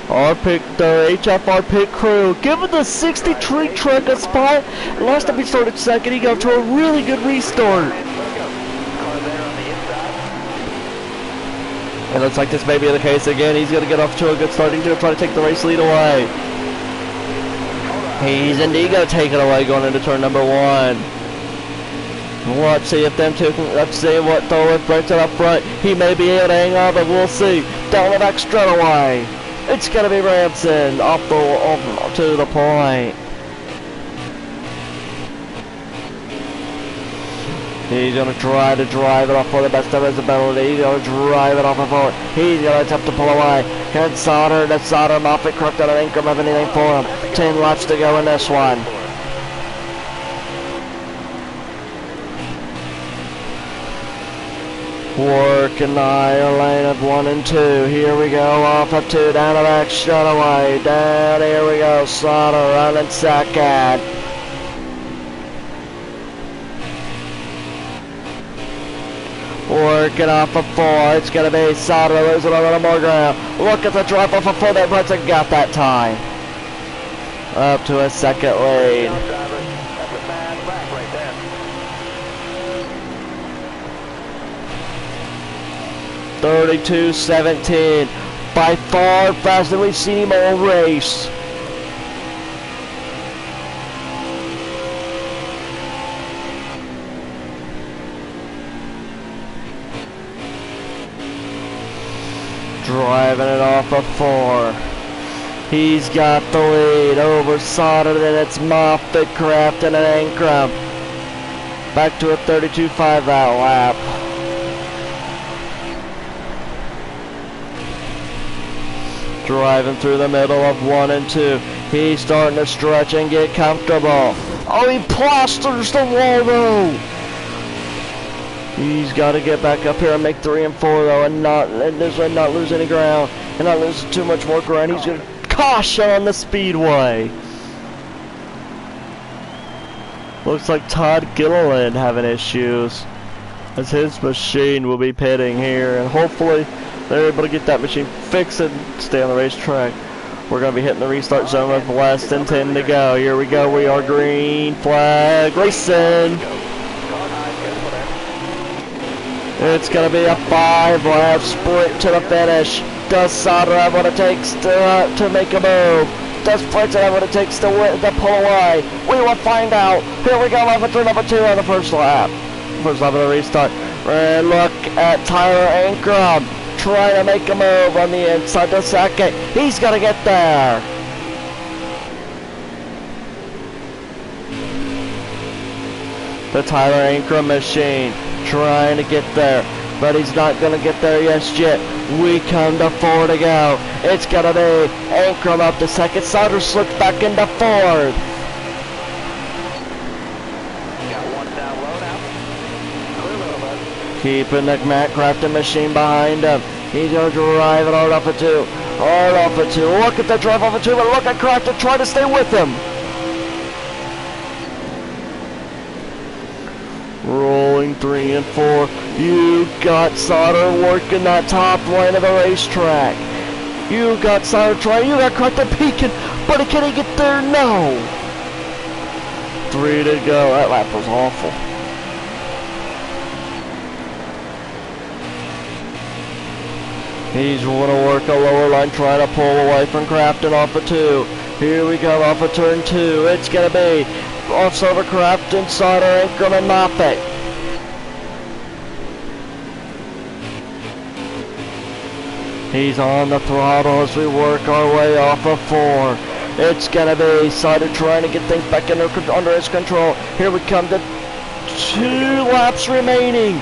The HFR pit crew giving the 63 truck a spot. Last time he started second, he got to a really good restart. It looks like this may be the case again. He's going to get off to a good start. He's going to try to take the race lead away. He's indeed going to take it away going into turn number 1. Let's see if them two can, let's see what Thorwald brings it up front. He may be able to hang on, but we'll see. Down the back straight away. It's going to be Branson off to the point. He's going to try to drive it off for the best of his ability. He's going to drive it off of forward. He's going to attempt to pull away. Can Sauter, Moffett crooked out an Ankrum have anything for him. 10 laps to go in this one. Working the higher lane of 1 and 2. Here we go, off of 2, down the back, shut away. Down, here we go, Sauter running second. Working off of 4, it's going to be Sauter losing a little more ground. Look at the drop off of 4 that Branson got that time. Up to a second lead. 32-17, by far faster than we've seen him all race. Driving it off of 4. He's got the lead over Sauter, then it's Moffett, Kraft, and an Ankrum. Back to a 32.5 that lap. Driving through the middle of 1 and 2. He's starting to stretch and get comfortable. Oh, he plasters the wall though. He's got to get back up here and make 3 and 4 though, and not lose any ground, and not lose too much more ground. He's gonna caution on the speedway. Looks like Todd Gilliland having issues, as his machine will be pitting here, and hopefully they're able to get that machine fixed and stay on the racetrack. We're going to be hitting the restart zone with less than 10 to go. Here we go. We are green flag racing. It's going to be a 5-lap sprint to the finish. Does Sauter have what it takes to make a move? Does Fritz have what it takes to pull away? We will find out. Here we go, lap through number 2 on the first lap. First lap of the restart. And look at Tyler Ankrum trying to make a move on the inside to second. He's got to get there. The Tyler Ankrum machine trying to get there, but he's not going to get there just yet. We come to 4 to go. It's going to be Ankrum up to second. Sauter slips back into 4th. Got one down low now. Clear low, bud. Keeping the Matt Crafton machine behind him. He's going to drive it hard off of 2. Hard off of 2. Look at the drive off of 2, but look at Crafton trying to stay with him. Rolling 3 and 4. You got Sauter working that top line of the racetrack. You got Sauter trying. You got Crafton peeking, but can he get there? No. 3 to go. That lap was awful. He's going to work a lower line, trying to pull away from Crafton off of 2. Here we go, off of turn 2. It's going to be off over Crafton, Sauter, Ankrum, and Moffitt. He's on the throttle as we work our way off of 4. It's going to be Sauter trying to get things back under his control. Here we come to 2 laps remaining.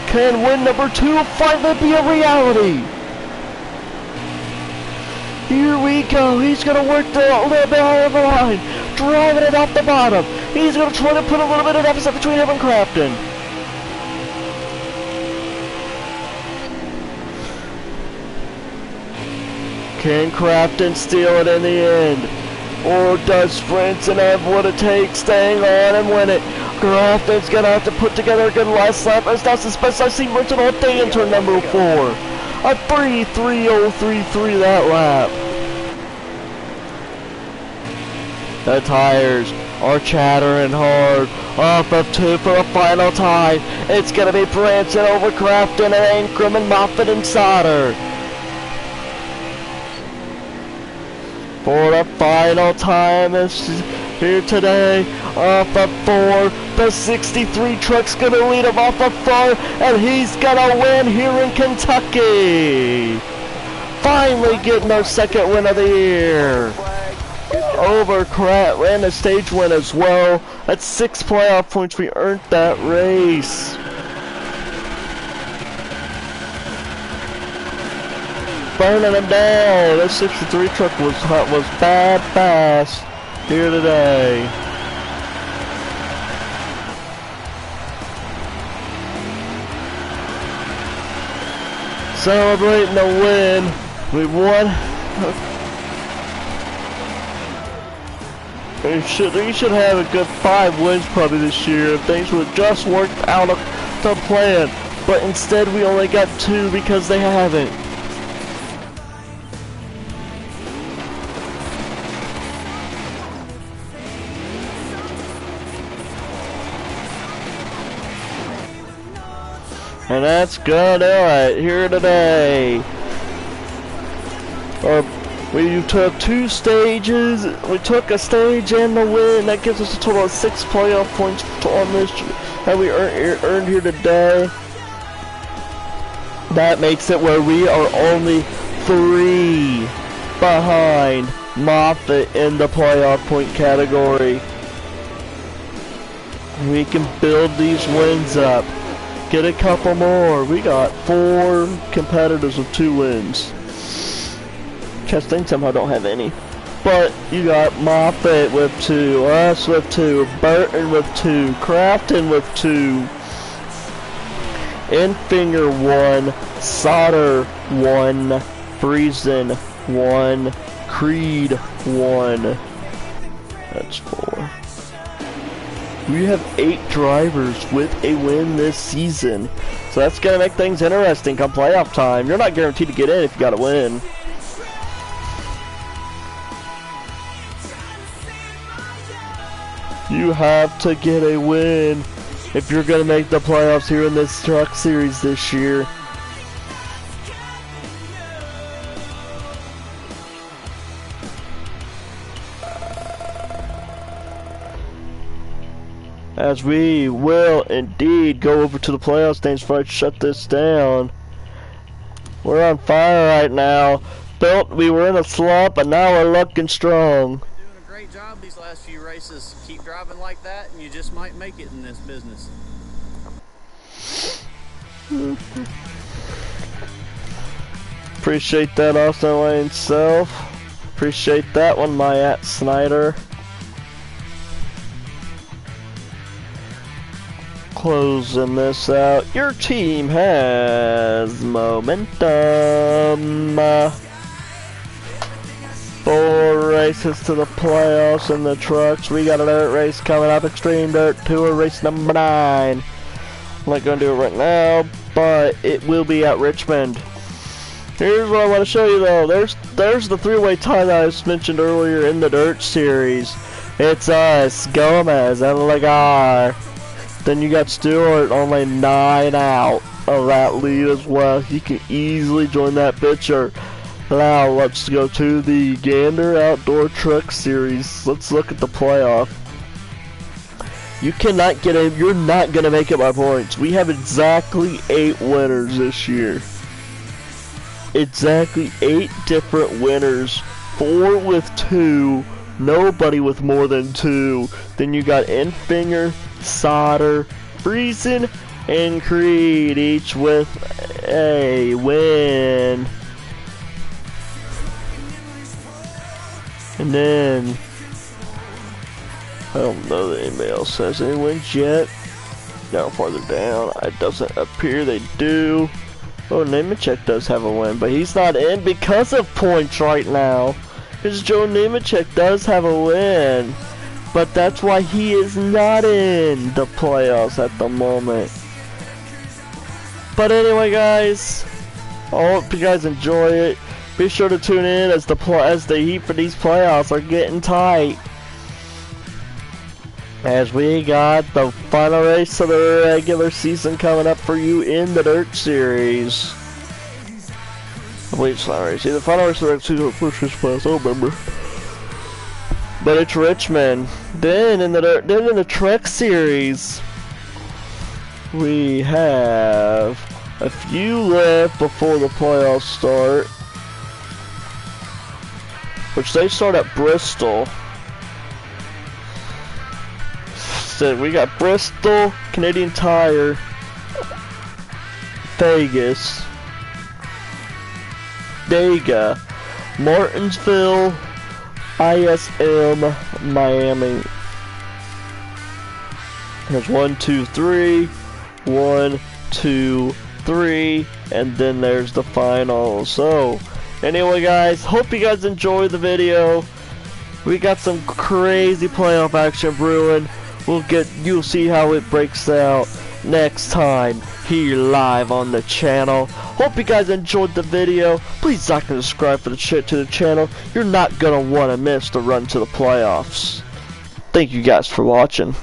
Can win number 2 finally be a reality? Here we go. He's going to work the little bit higher of the line, driving it off the bottom. He's going to try to put a little bit of deficit between him and Crafton. Can Crafton steal it in the end? Or does Frentzen have what it takes to hang on and win it? Crafton's going to have to put together a good last lap. As that's the best I've seen Frentzen all day in turn number 4. A 3.3033 that lap. The tires are chattering hard. Off of 2 for a final time. It's going to be Branson over Crafton and Ankrum and Moffitt and Sauter. For the final time is here today. Off of 4. The 63 truck's going to lead him off of 4. And he's going to win here in Kentucky. Finally getting our second win of the year. Over Pratt, ran the stage win as well. That's 6 playoff points. We earned that race. Burning him down. That 63 truck was bad fast here today. Celebrating the win. We won. You should have a good 5 wins probably this year if things would just worked out of the plan. But instead we only got 2 because they haven't. And that's gonna do it here today. We took 2 stages. We took a stage and the win. That gives us a total of 6 playoff points on this that we earned here today. That makes it where we are only 3 behind Moffitt in the playoff point category. We can build these wins up. Get a couple more. We got 4 competitors with 2 wins. Chastain somehow don't have any. But you got Moffitt with 2, us with 2, Burton with 2, Crafton with 2. Infinger 1, Solder 1, Friesen 1, Creed 1. That's 4. We have 8 drivers with a win this season. So that's going to make things interesting come playoff time. You're not guaranteed to get in if you got to win. You have to get a win if you're going to make the playoffs here in this truck series this year. As we will indeed go over to the playoff stage before I shut this down. We're on fire right now. We were in a slump, but now we're looking strong. Doing a great job these last few races. Keep driving like that and you just might make it in this business. Appreciate that, Austin Lane Self. Appreciate that one, my @Snyder. Closing this out. Your team has momentum. 4 races to the playoffs in the trucks. We got a dirt race coming up. Extreme Dirt Tour race number 9. I'm not gonna do it right now, but it will be at Richmond. Here's what I want to show you though. There's the 3-way tie that I just mentioned earlier in the Dirt Series. It's us, Gomez and Lagar. Then you got Stewart only 9 out of that lead as well. He can easily join that picture. Now let's go to the Gander Outdoor Truck Series. Let's look at the playoff. You cannot get in. You're not gonna make it by points. We have exactly 8 winners this year. Exactly 8 different winners. 4 with 2. Nobody with more than 2. Then you got Infinger, Solder, Friesen, and Creed, each with a win. And then I don't know that anybody else has any wins yet. Down farther down, it doesn't appear they do. Oh, Nemechek does have a win, but he's not in because of points right now. Because Joe Nemechek does have a win. But that's why he is not in the playoffs at the moment. But anyway, guys, I hope you guys enjoy it. Be sure to tune in as the heat for these playoffs are getting tight. As we got the final race of the regular season coming up for you in the Dirt Series. I believe it's final race. The final race of the regular season, first race class, I don't remember. But it's Richmond. Then in the Truck Series, we have a few left before the playoffs start, which they start at Bristol. So we got Bristol, Canadian Tire, Vegas, Dega, Martinsville, ISM, Miami. There's 1, 2, 3, 1, 2, 3, and then there's the final. So, anyway, guys, hope you guys enjoyed the video. We got some crazy playoff action brewing. You'll see how it breaks out next time here live on the channel. Hope you guys enjoyed the video. Please like and subscribe to the channel. You're not gonna want to miss the run to the playoffs. Thank you guys for watching.